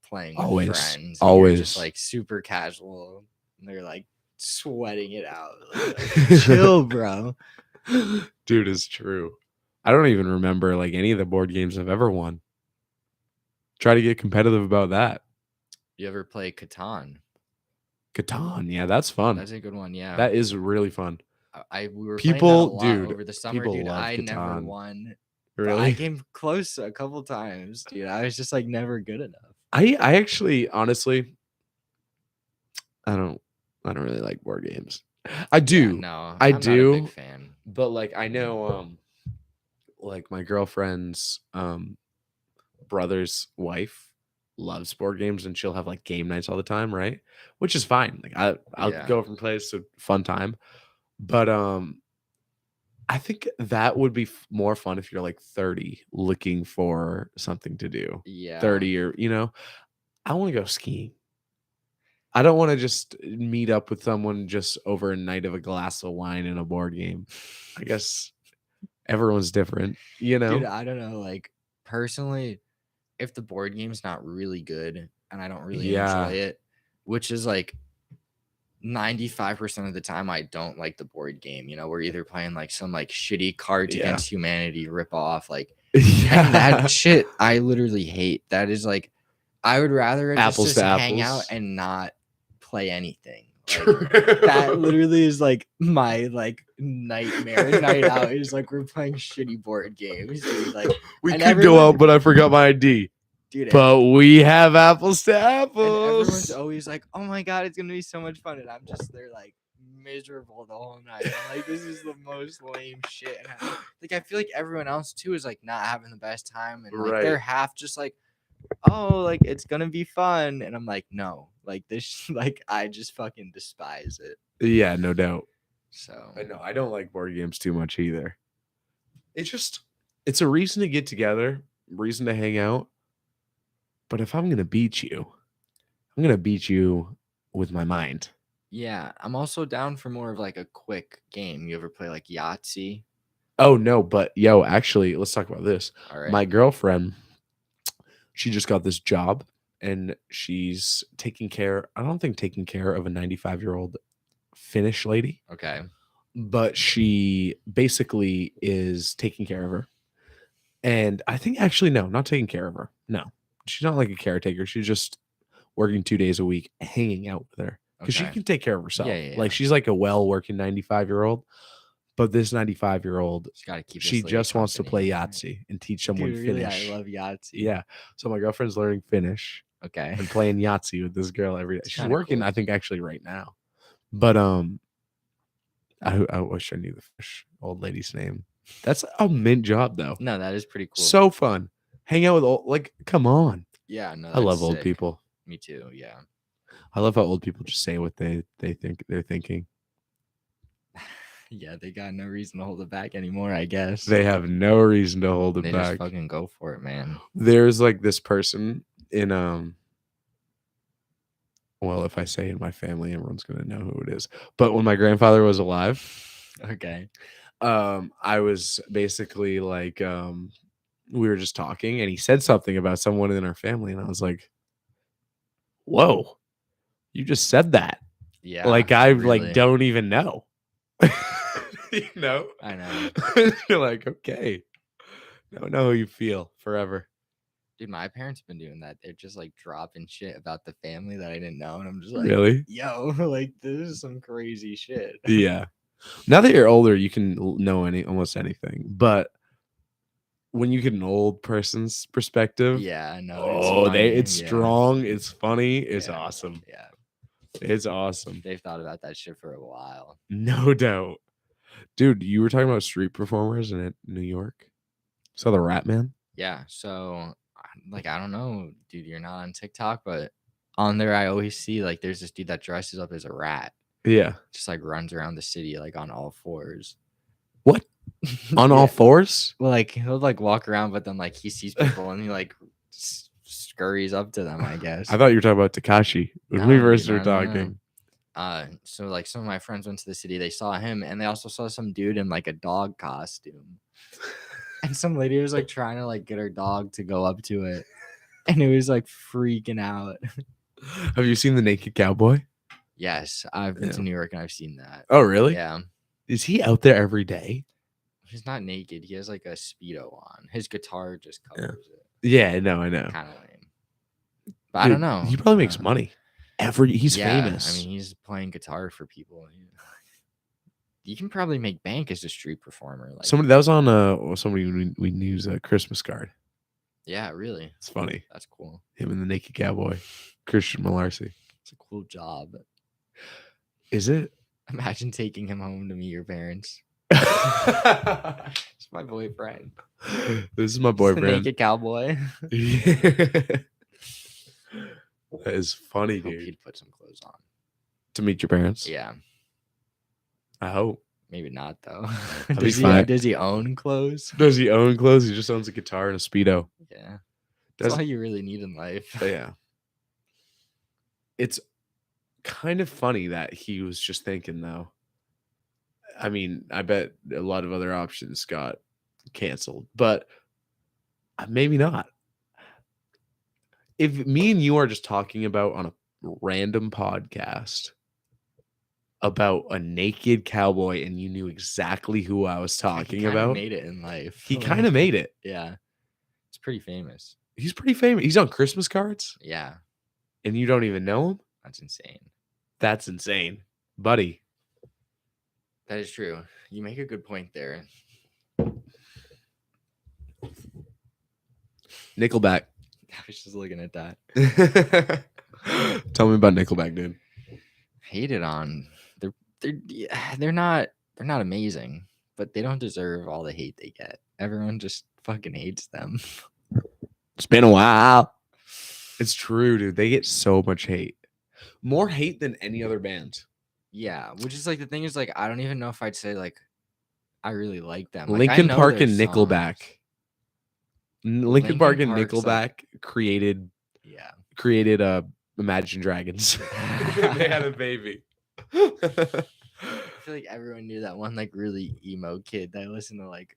playing with Always, friends and you're just always. like super casual and they're like sweating it out. Like, chill, bro. Dude, it's true. I don't even remember like any of the board games I've ever won. Try to get competitive about that. You ever play Catan? Catan, yeah, that's fun. That's a good one. Yeah. That is really fun. We were playing that a People, lot dude, over the summer, people dude. love I never Catan. won, but I Really? came close a couple times, dude. I was just like never good enough. I actually honestly I don't I don't really like board games. I Yeah, do. no, I I'm not a big do, fan. but like I know like my girlfriend's brother's wife loves board games and she'll have like game nights all the time, right? Which is fine. Like I'll Yeah. go from place to fun time. But I think that would be more fun if you're like 30 looking for something to do. Yeah. 30 or, I want to go skiing. I don't want to just meet up with someone just over a night of a glass of wine and a board game. I guess everyone's different, Dude, I don't know. Like personally, if the board game's not really good and I don't really enjoy Yeah. it, which is like 95% of the time I don't like the board game. You know, we're either playing like some like shitty Cards Yeah. Against Humanity rip off, like and Yeah. that shit I literally hate. That is like I would rather Apples just to hang out apples. and not play anything. Like True. that literally is like my like nightmare night out is like we're playing shitty board games, dude. Like We and could go everyone, out, but I forgot my ID. dude, But we have apples to and everyone's apples. always like, "Oh my god, it's gonna be so much fun," and I'm just there like miserable the whole night. I'm like, this is the most lame shit. And like I feel like everyone else too is like not having the best time, and like they're Right. half just like, "Oh, like it's gonna be fun," and I'm like, no, like this, like I just fucking despise it. Yeah, no doubt. So I know. I don't like board games too much either. It's a reason to get together, reason to hang out. But if I'm gonna beat you, I'm gonna beat you with my mind. yeah, I'm also down for more of like a quick game. You ever play like Yahtzee? Oh no, but yo, actually, let's talk about this. All right. My girlfriend, she just got this job and she's I don't think taking care of a 95-year-old Finnish lady, Okay. but she basically is taking care of her. And I think actually, no, not taking care of her. No, she's not like a caretaker. She's just working 2 days a week, hanging out with her because she Okay. can take care of herself. Yeah, yeah, Like yeah. she's like a well-working 95-year-old, but this 95-year-old, Just gotta keep. she This lady just wants to play company. Yahtzee and teach someone Dude, really, I Finnish. love Yahtzee. Yeah, so my girlfriend's learning Finnish Okay. and playing Yahtzee with this girl every day. It's She's kinda working, cool. I think, actually right now. But I wish I knew the Finnish old lady's name. That's a mint job though. No, that is pretty cool. So fun. Hang out with come on. yeah, no, I love that's old sick. people. Me too. Yeah. I love how old people just say what they think they're thinking. Yeah, they got no reason to hold it back anymore, I guess. They have no reason to hold it They back. just fucking go for it, man. There's like this person in Well, if I say in my family, everyone's gonna know who it is. But when my grandfather was alive, Okay. I was basically like, we were just talking, and he said something about someone in our family, and I was like, "Whoa, you just said that." Yeah, Like, I, like, really. don't even know. You know? I know. You're like, "Okay. Don't know how you feel forever." Dude, my parents have been doing that. They're just like dropping shit about the family that I didn't know. And I'm just like, Really? yo, like this is some crazy shit. Yeah. Now that you're older, you can know almost anything, but when you get an old person's perspective, Yeah, I know. It's oh, funny. it's Yeah. strong, it's funny, it's Yeah. awesome. Yeah. It's awesome. They've thought about that shit for a while. No doubt. Dude, you were talking about street performers in New York? Saw the Rat Man? Yeah. So, like, I don't know, dude, you're not on TikTok, but on there, I always see like there's this dude that dresses up as a rat, Yeah. just like runs around the city like on all fours. What? On all Yeah. fours? Well, like he'll like walk around, but then like he sees people and he like scurries up to them, I guess. I thought you were talking about Takashi when we No, first dude, started no, no, no. talking. So like some of my friends went to the city, they saw him, and they also saw some dude in like a dog costume. And some lady was like trying to like get her dog to go up to it, and it was like freaking out. Have you seen the Naked Cowboy? Yes, I've been Yeah. to New York and I've seen that. Oh, really? Yeah. Is he out there every day? He's not naked. He has like a Speedo on. His guitar just covers it. Yeah, I know. Kind of lame. But I Dude, don't know. he probably makes money. He's famous. I mean, he's playing guitar for people. You can probably make bank as a street performer. Like, Somebody that was on somebody we knew's a Christmas card. yeah, really. It's funny. That's cool. Him and the Naked Cowboy, Christian Malarcy. It's a cool job. Is it? Imagine taking him home to meet your parents. It's my boyfriend. This is my It's the boyfriend. Naked Cowboy. That is funny, Hope dude. he'd put some clothes on. To meet your parents? Yeah. I hope. Maybe not though. Fine. Does he own clothes? Does he own clothes? He just owns a guitar and a Speedo. Yeah. That's Does all you really need in life. Yeah. It's kind of funny that he was just thinking, though. I mean, I bet a lot of other options got canceled, but maybe not. If me and you are just talking about on a random podcast about a naked cowboy and you knew exactly who I was talking He about, made it in life. he kind of made it. Yeah. It's pretty famous. He's pretty famous. He's on Christmas cards Yeah. and you don't even know him? That's insane. That's insane. Buddy. That is true. You make a good point there. Nickelback. I was just looking at that. Tell me about Nickelback, dude. Hated on. They're not amazing, but they don't deserve all the hate they get. Everyone just fucking hates them. It's been a while. It's true, dude. They get so much hate. More hate than any other band. Yeah, which is like the thing is like I don't even know if I'd say like I really like them. Like, Linkin I know Park their and Nickelback. songs. Linkin Park and Park's Nickelback created Imagine Dragons. They had a baby. I feel like everyone knew that one like really emo kid that listened to like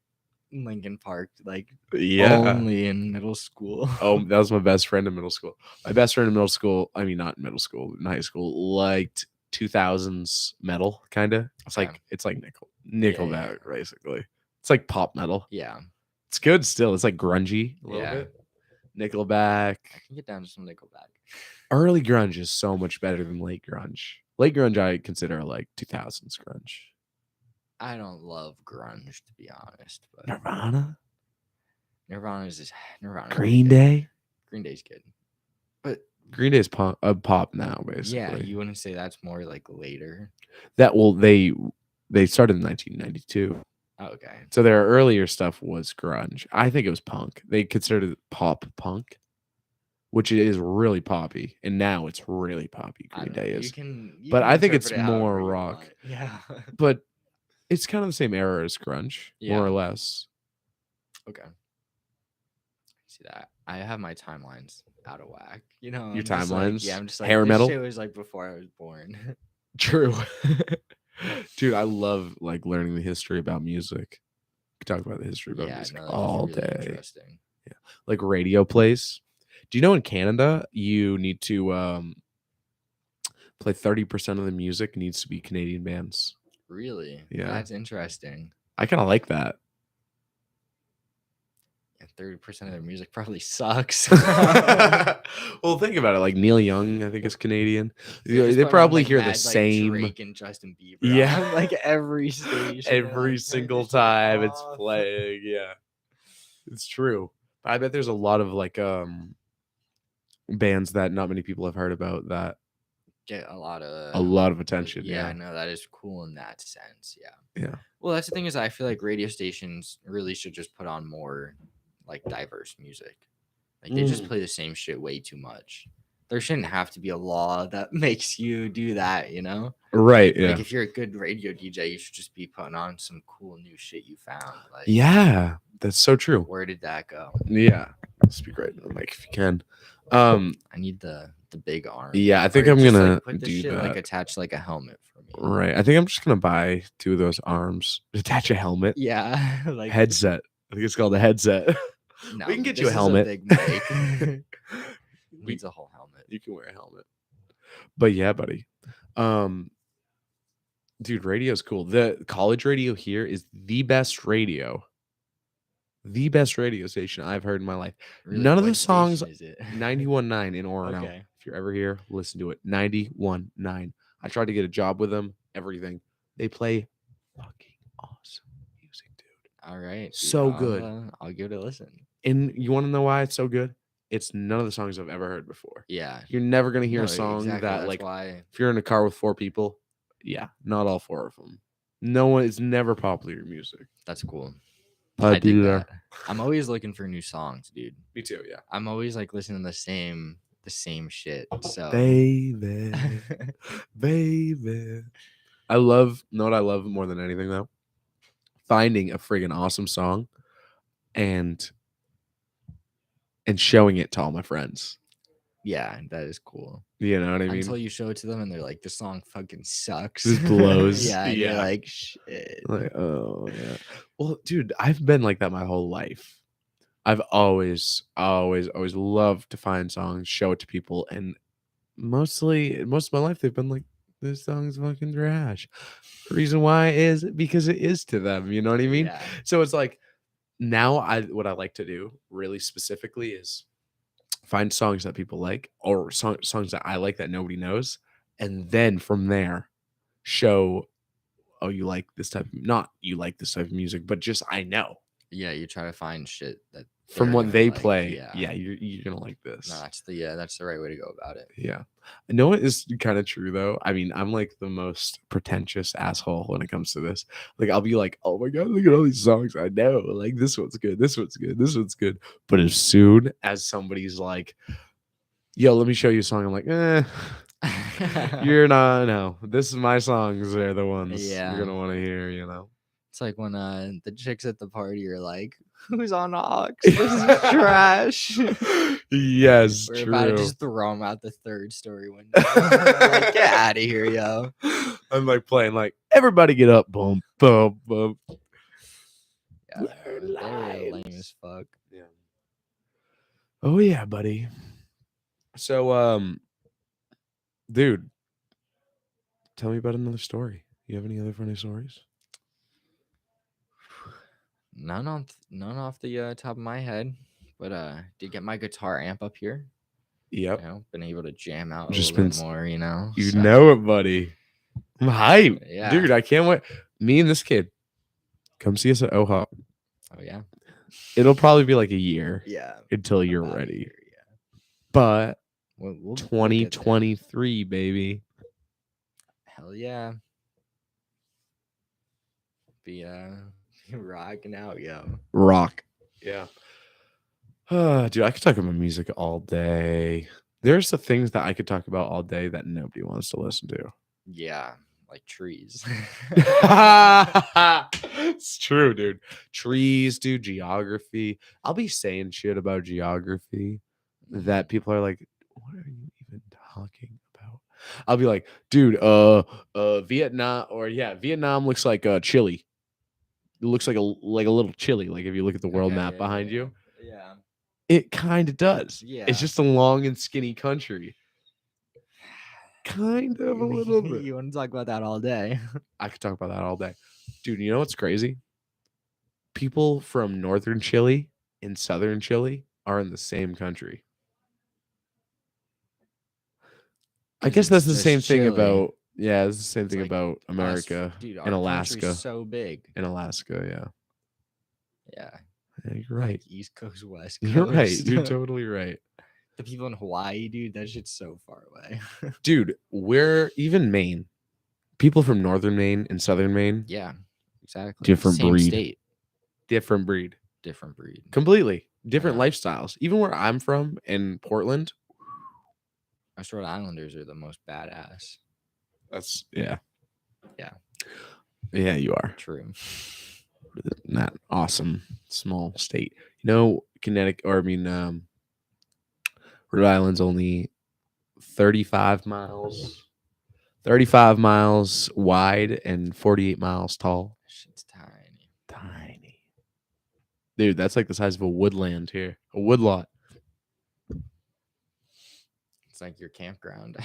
Linkin Park like only in middle school. Oh, that was my best friend in middle school. My best friend in middle school, I mean not in middle school, in high school, liked 2000s metal kind of. It's like Nickelback basically. It's like pop metal. Yeah. It's good still. It's like grungy a little bit. Nickelback. I can get down to some Nickelback. Early grunge is so much better than late grunge. Late grunge I consider like 2000s grunge. I don't love grunge to be honest, but Nirvana. Nirvana. Green Day. Green Day's good, but Green Day is pop now basically. Yeah, you wouldn't say that's more like later. That they started in 1992. Oh, okay. So their earlier stuff was grunge. I think it was punk. They considered it pop punk, which is really poppy, and now it's really poppy. Green Day is, but I think it's more rock. Yeah, but it's kind of the same era as grunge, more or less. Okay. see that. I have my timelines out of whack. You know, Your I'm just like, yeah, timelines, I'm just like, hair this metal. shit was like before I was born. True. Dude, I love like learning the history about music. We could talk about the history about Yeah, music no, that is all really day. interesting. Yeah. Like radio plays. Do you know in Canada you need to play 30% of the music needs to be Canadian bands? Really? Yeah. That's interesting. I kind of like that. And 30% of their music probably sucks. Well, think about it. Like Neil Young, I think is Canadian. Just They put 'em on, probably like, hear the mad, like, same. Drake and Justin Bieber Yeah. on, like, every station. They're Every like, "Turn single this shit time it's off." playing. Yeah. It's true. I bet there's a lot of like bands that not many people have heard about that Get a lot a lot of attention. yeah, Yeah. no, that is cool in that sense. Yeah. Yeah. Well, that's the thing is I feel like radio stations really should just put on more like diverse music. Like they just play the same shit way too much. There shouldn't have to be a law that makes you do that, you know? Right. Yeah. Like if you're a good radio DJ, you should just be putting on some cool new shit you found. Like Yeah. That's so true. where did that go? Yeah. Speak right into the mic if you can. I need the big arm. Yeah, I think Or I'm just, gonna like, put this do shit that. like attached like a helmet for me. Right. I think I'm just gonna buy 2 of those arms, attach a helmet, Yeah, like headset. I think it's called a headset. no, we can get this you a is helmet. big mic. Needs a whole helmet. You can wear a helmet. But yeah, buddy. Dude, radio's cool. The college radio here is the best radio. The best radio station I've heard in my life. Really, None of the what songs station is it? 91.9 in Orono. Okay. If you're ever here, listen to it. 91.9. I tried to get a job with them, everything. They play fucking awesome music, dude. All right. Dude, So good. I'll give it a listen. And you want to know why it's so good? It's none of the songs I've ever heard before. Yeah. You're never going to hear No, a song exactly. that, That's like, why. if you're in a car with 4 people, yeah, not all 4 of them. No one, it's never popular music. That's cool. I dig Popular. that. I'm always looking for new songs, dude. Me too, yeah. I'm always like listening to the same shit. So Baby, baby. I love, know what I love more than anything though? Finding a friggin' awesome song and showing it to all my friends. yeah, that is cool. You know what I mean? Until you show it to them and they're like, "This song fucking sucks." This blows. Yeah, and you're Yeah. like, "Shit." Like, oh yeah. Well, dude, I've been like that my whole life. I've always loved to find songs, show it to people, and most of my life they've been like, this song's fucking trash. The reason why is because it is to them. You know what I mean? Yeah. So it's like now what I like to do really specifically is find songs that people like or songs that I like that nobody knows, and then from there show, oh, you like this type of, not you like this type of music, but just I know Yeah, you try to find shit that from they're what gonna they like. play. Yeah. You're gonna like this. No, that's the right way to go about it. Yeah. I know it is kind of true though. I mean, I'm like the most pretentious asshole when it comes to this. Like I'll be like, oh my god, look at all these songs I know. Like this one's good, this one's good, this one's good. But as soon as somebody's like, yo, let me show you a song, I'm like, you're not, no. This is my songs, they're the ones Yeah. you're gonna want to hear, you know. It's like when the chicks at the party are like, "Who's on aux? This is trash." Yes, We're true. about to just throw them out the 3rd story window. Like, get out of here, yo. I'm like playing like everybody get up, boom, boom, boom. Yeah, they're lame as fuck. Yeah. Oh yeah, buddy. So dude, tell me about another story. You have any other funny stories? None off the top of my head, but did get my guitar amp up here. Yep. You know, been able to jam out Just a little been bit more, you know. You so, know it, buddy. I'm hyped. Yeah. Dude, I can't wait. Me and this kid, come see us at OHOP. Oh yeah. It'll probably be like a year Yeah. until you're about a ready. year, yeah. But We'll get there. 2023, baby. Hell yeah. Be rocking out, yo. Rock. Yeah. Dude, I could talk about music all day. There's the things that I could talk about all day that nobody wants to listen to. Yeah. like trees. It's true, dude. Trees, dude. Geography. I'll be saying shit about geography that people are like, what are you even talking about? I'll be like, dude, Vietnam, or yeah, Vietnam looks like Chile. It looks like a little Chile. Like if you look at the world map behind you, Yeah. it kind of does. Yeah. It's just a long and skinny country. Kind of a little bit. You want to talk about that all day? I could talk about that all day. Dude, you know what's crazy? People from northern Chile and southern Chile are in the same country. I guess that's the same thing about it's the same thing about America and Alaska. So big. In Alaska, Yeah. You're right. Like East Coast, West Coast. You're right. You're totally right. The people in Hawaii, dude, that shit's so far away. Dude, we're even Maine. People from northern Maine and southern Maine. Yeah, exactly. Different Same breed. State. Different breed. Different breed. Completely. Different lifestyles. Even where I'm from in Portland. Us Rhode Islanders are the most badass. That's yeah. Yeah. Yeah, you are. True. That awesome small state. You know, Connecticut, or I mean, Rhode Island's only 35 miles wide and 48 miles tall. Shit's tiny. Tiny. Dude, that's like the size of a woodland here. A woodlot. It's like your campground.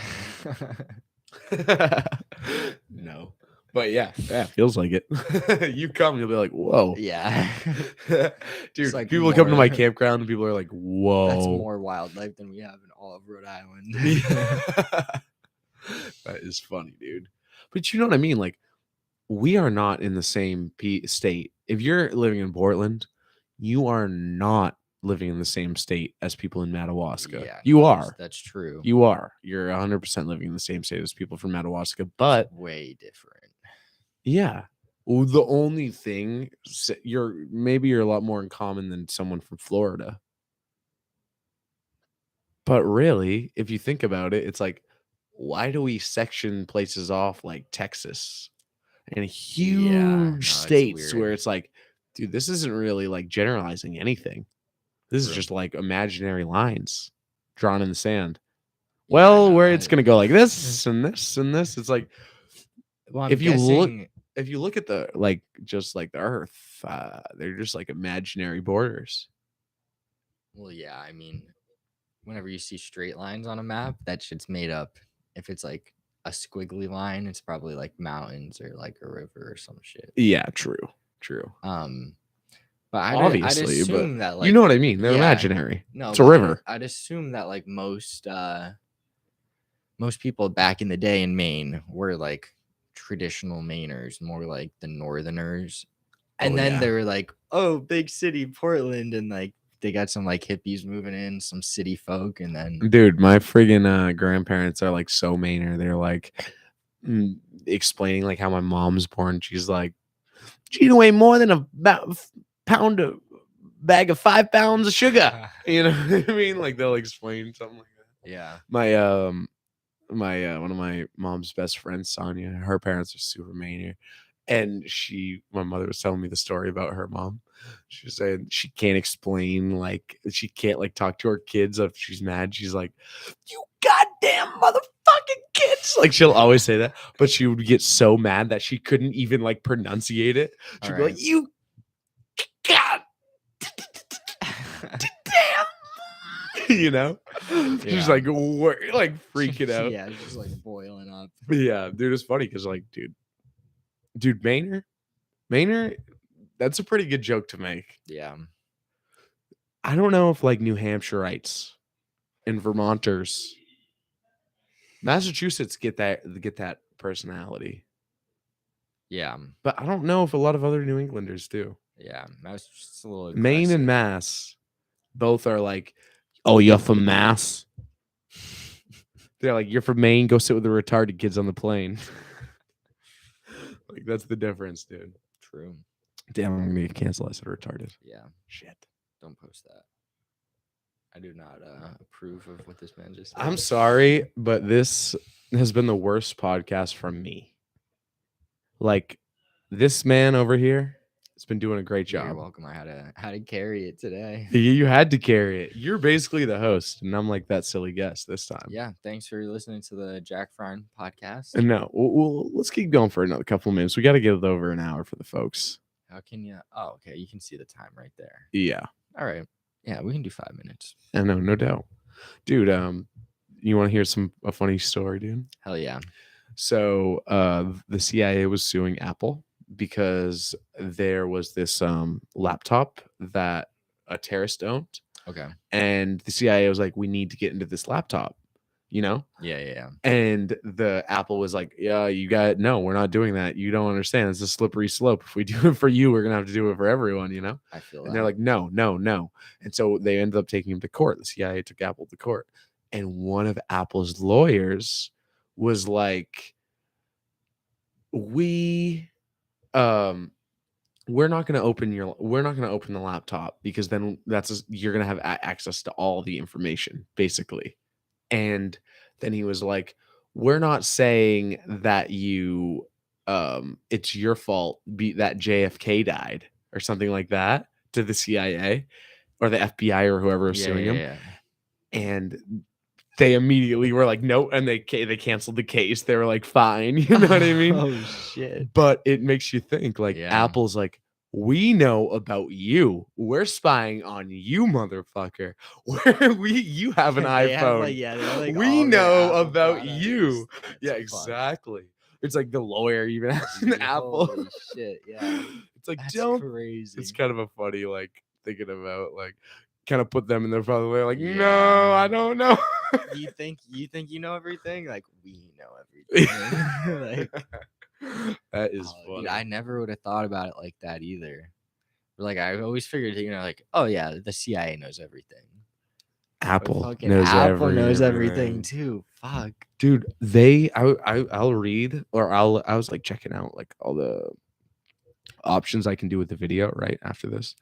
No. But yeah, feels like it. You come, you'll be like, whoa. Yeah. Dude, like people come to my campground and people are like, whoa. That's more wildlife than we have in all of Rhode Island. That is funny, dude. But you know what I mean? Like, we are not in the same state. If you're living in Portland, you are not living in the same state as people in Madawaska. Yeah, you are. That's true. You are. You're 100% living in the same state as people from Madawaska, but way different. Yeah. Well, the only thing you're a lot more in common than someone from Florida. But really, if you think about it, it's like, why do we section places off like Texas and huge states where it's like, dude, this isn't really like generalizing anything. This is just like imaginary lines drawn in the sand. Well, where it's going to go like this and this and this. It's like, well, if you look at the like just like the Earth, they're just like imaginary borders. Well, yeah, I mean, whenever you see straight lines on a map, that shit's made up. If it's like a squiggly line, it's probably like mountains or like a river or some shit. Yeah, true. But obviously, I'd assume that like, you know what I mean. They're imaginary. No, it's a river. I'd assume that like most people back in the day in Maine were like traditional Mainers, more like the Northerners, and then they were like, oh, big city Portland, and like they got some like hippies moving in, some city folk, and then dude, my friggin' grandparents are like so Mainer. They're like explaining like how my mom's born. She's like, she weigh more than a bag of 5 pounds of sugar. You know what I mean? Like they'll explain something like that. Yeah. My one of my mom's best friends, Sonia, her parents are super Mainer. And my mother was telling me the story about her mom. She was saying she can't explain, like, she can't like talk to her kids if she's mad. She's like, you goddamn motherfucking kids. Like, she'll always say that, but she would get so mad that she couldn't even like pronunciate it. She'd be like, you god damn. You know, she's like freaking out. Yeah, just like boiling up. Yeah, dude, it's funny because like, dude, Mainer, that's a pretty good joke to make. Yeah, I don't know if like New Hampshireites and Vermonters, Massachusetts get that personality. Yeah, but I don't know if a lot of other New Englanders do. Yeah, Massachusetts a little aggressive. Maine and Mass both are like, oh, you're from Mass? They're like, you're from Maine, go sit with the retarded kids on the plane. Like, that's the difference, dude. True. Damn, I'm gonna get canceled. I said retarded. Yeah. Shit. Don't post that. I do not approve of what this man just said. I'm sorry, but this has been the worst podcast from me. Like this man over here has been doing a great Yeah, you're job. welcome. I had to carry it today. You had to carry it. You're basically the host, and I'm like that silly guest this time. Yeah, thanks for listening to the Jack Frein podcast. And no, let's keep going for another couple of minutes. We got to get it over an hour for the folks. How can you? Oh, okay. You can see the time right there. Yeah. All right. Yeah, we can do 5 minutes. I know, no doubt, dude. You want to hear a funny story, dude? Hell yeah. So, the CIA was suing Apple because there was this laptop that a terrorist owned, Okay. and the CIA was like, "We need to get into this laptop," you know. Yeah. And the Apple was like, "Yeah, no, we're not doing that. You don't understand. It's a slippery slope. If we do it for you, we're gonna have to do it for everyone, you know." I feel And that. they're like, "No, no, no." And so they ended up taking him to court. The CIA took Apple to court, and one of Apple's lawyers was like, "We, we're not going to open the laptop because then you're going to have access to all the information, basically." And then he was like, "We're not saying that it's your fault that JFK died," or something like that, to the CIA or the FBI or whoever was suing him. Yeah. And they immediately were like, "No," and they canceled the case. They were like, "Fine," you know what I mean? Oh shit. But it makes you think, like, Yeah. Apple's like, "We know about you. We're spying on you, motherfucker. You have an They have, iPhone. like, yeah, they have, like, We all their know Apple about you." products. Yeah, That's exactly. It's like the lawyer even has an Dude, Apple. holy shit, yeah. It's like, That's don't. crazy. It's kind of a funny, like, thinking about, like, kind of put them in their father way, like, "No, Yeah. I don't know." You think you know everything? Like, we know everything. Like, That is dude, funny. I never would have thought about it like that either. Like, I always figured, like, oh yeah, the CIA knows everything. Apple Fucking knows Apple knows everything. everything too. Fuck. Dude, I'll read, or I was like checking out like all the options I can do with the video right after this,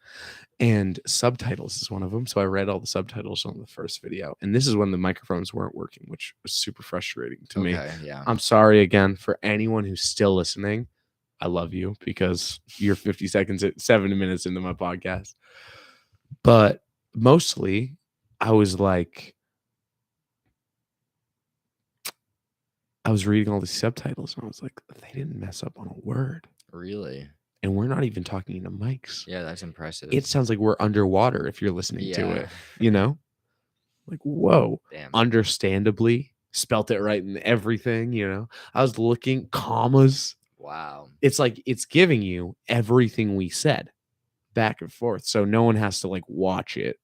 and subtitles is one of them. So I read all the subtitles on the first video, and this is when the microphones weren't working, which was super frustrating to me. Okay, yeah. I'm sorry again for anyone who's still listening. I love you because you're 50 seconds 7 minutes into my podcast. But mostly I was reading all the subtitles and I was like, they didn't mess up on a word. Really? And we're not even talking into mics. Yeah, that's impressive. It sounds like we're underwater if you're listening to it, Yeah. you know? Like, whoa. Damn. Understandably, spelt it right and everything, you know? I was looking, commas. Wow. It's like it's giving you everything we said back and forth. So no one has to like watch it.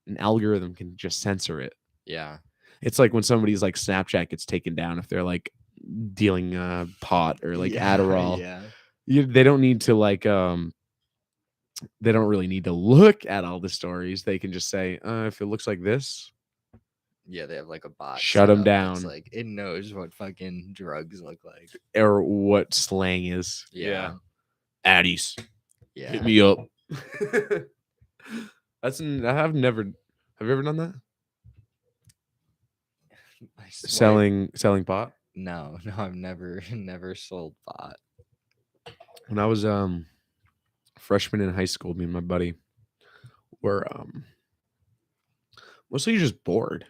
An algorithm can just censor it. Yeah. It's like when somebody's like Snapchat gets taken down if they're like dealing pot or like Adderall. Yeah. They don't need to like they don't really need to look at all the stories. They can just say, if it looks like this, Yeah, they have like a bot. Shut 'em set up that's, down. like, it knows what fucking drugs look like. or what slang is. Yeah. Addies, Yeah. hit me up. Have you ever done that? I swear- Selling pot? No, I've never sold pot. When I was freshman in high school, me and my buddy were mostly just bored.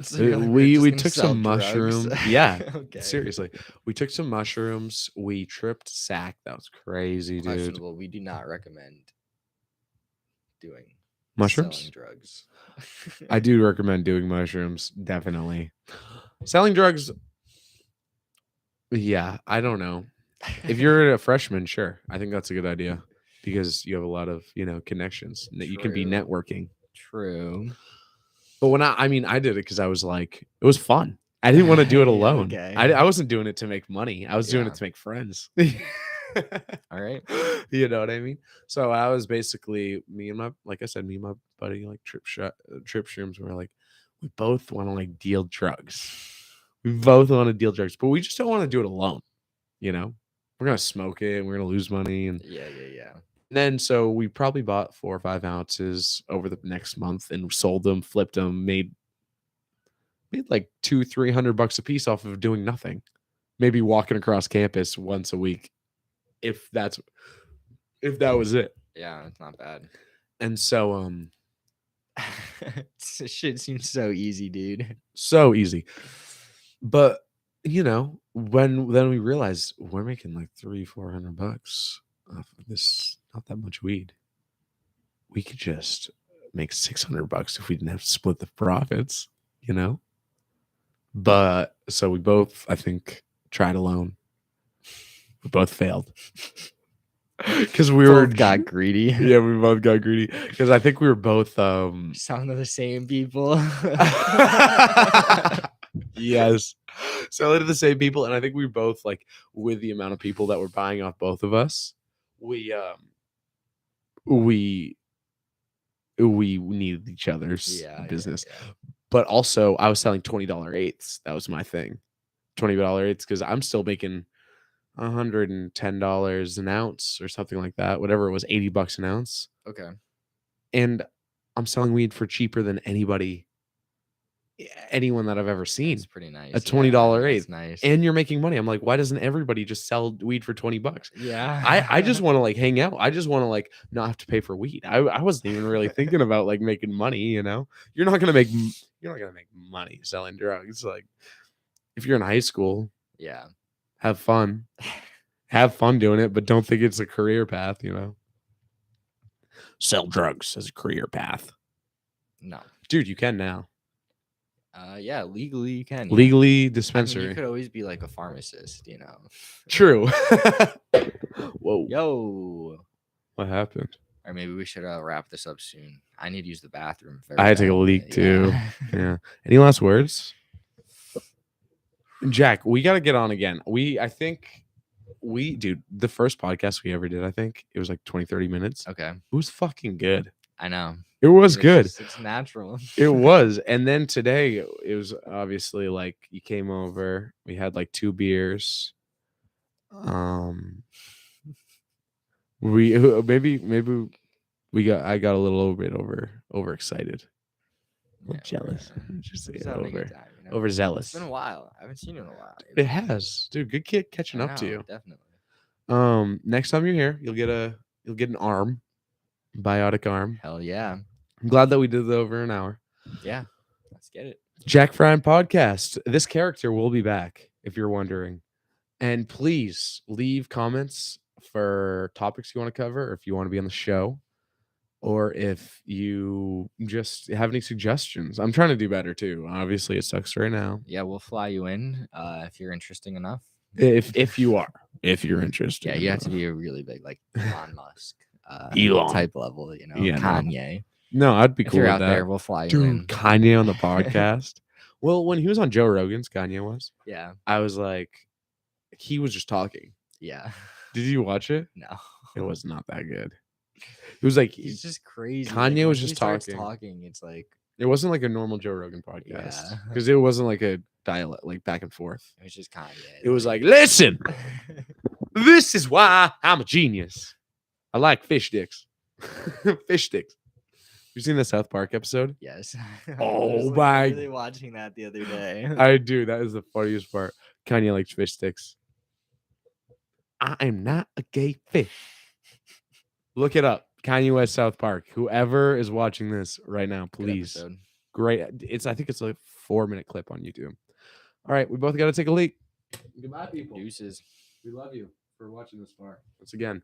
So you're like, we're just We gonna took sell some drugs? mushrooms. Yeah, Okay. seriously. We took some mushrooms. We tripped sack. That was crazy, dude. Questionable. We do not recommend doing Mushrooms? selling drugs. I do recommend doing mushrooms, definitely. Selling drugs, yeah, I don't know. If you're a freshman, sure. I think that's a good idea because you have a lot of, connections that you can be True. networking. True. But when I did it because I was like, it was fun. I didn't want to do it Yeah, alone. okay. I wasn't doing it to make money. I was doing Yeah. it to make friends. All right. You know what I mean? So I was basically me and my buddy like trip shrooms. We're like, we both want to like deal drugs. We both want to deal drugs, but we just don't want to do it alone. We're gonna smoke it and we're gonna lose money. And Yeah. then so we probably bought 4 or 5 ounces over the next month and sold them, flipped them, made like $200-300 a piece off of doing nothing. maybe walking across campus once a week, if that was it. Yeah, it's not bad. And so This shit seems so easy, dude. so easy. But then we realized we're making like $300-400 off of this, not that much weed. We could just make $600 if we didn't have to split the profits, But so we both, I think, tried alone. We both failed. Because we Both got greedy. Yeah, we both got greedy. Because I think we were both Sound of the same people. Yes. So they're the same people, and I think we both, like, with the amount of people that were buying off both of us, we needed each other's business. Yeah. But also, I was selling $20 eighths. That was my thing. $20 eighths, because I'm still making $110 an ounce or something like that. Whatever it was, $80 an ounce. Okay. And I'm selling weed for cheaper than anyone that I've ever seen. It's pretty nice. A $20 eighth. Nice. And you're making money. I'm like, why doesn't everybody just sell weed for $20? Yeah. I just want to, like, hang out. I just want to, like, not have to pay for weed. I wasn't even really thinking about, like, making money, You're not gonna make money selling drugs. Like, if you're in high school, yeah, have fun. Have fun doing it, but don't think it's a career path, Sell drugs as a career path. No. Dude, you can now. Yeah, legally you can. Legally dispensary. You could always be like a pharmacist, True. Whoa. Yo. What happened? Or maybe we should wrap this up soon. I need to use the bathroom. I had to take a leak too. Yeah. Any last words? Jack, we got to get on again. Dude, the first podcast we ever did, I think it was like 20-30 minutes. Okay. It was fucking good. I know. It was good. It's natural. It was. And then today, it was obviously like you came over. We had like 2 beers. We maybe I got a little bit overexcited. A little jealous. Just say overzealous. It's been a while. I haven't seen you in a while. It has, dude. Good kid catching up to you. Definitely. Next time you're here, you'll get an arm, biotic arm. Hell yeah. I'm glad that we did it over an hour. Yeah, let's get it. Jack Frein podcast. This character will be back, if you're wondering. And please leave comments for topics you want to cover, or if you want to be on the show, or if you just have any suggestions. I'm trying to do better too. Obviously, it sucks right now. Yeah, we'll fly you in if you're interesting enough. If you're interested. Yeah, you have to be a really big, like, Elon Musk type level, Yeah, Kanye. No, I'd be cool. If you're with out that. there, we'll fly you in. Kanye on the podcast. Well, when he was on Joe Rogan's, Kanye was. Yeah. I was like, he was just talking. Yeah. Did you watch it? No. It was not that good. It was like he's just crazy. Kanye was just talking. It's like it wasn't like a normal Joe Rogan podcast Yeah. because it wasn't like a dialect, like back and forth. it was just Kanye. It was like, listen, this is why I'm a genius. I like fish sticks. Fish sticks. You seen the South Park episode? Yes. Oh my! Really watching that the other day. I do. That is the funniest part. Kanye likes fish sticks. I am not a gay fish. Look it up. Kanye West, South Park. Whoever is watching this right now, please. Great. I think it's a 4-minute clip on YouTube. All right, we both got to take a leak. Goodbye, people. Deuces. We love you for watching this far. Once again.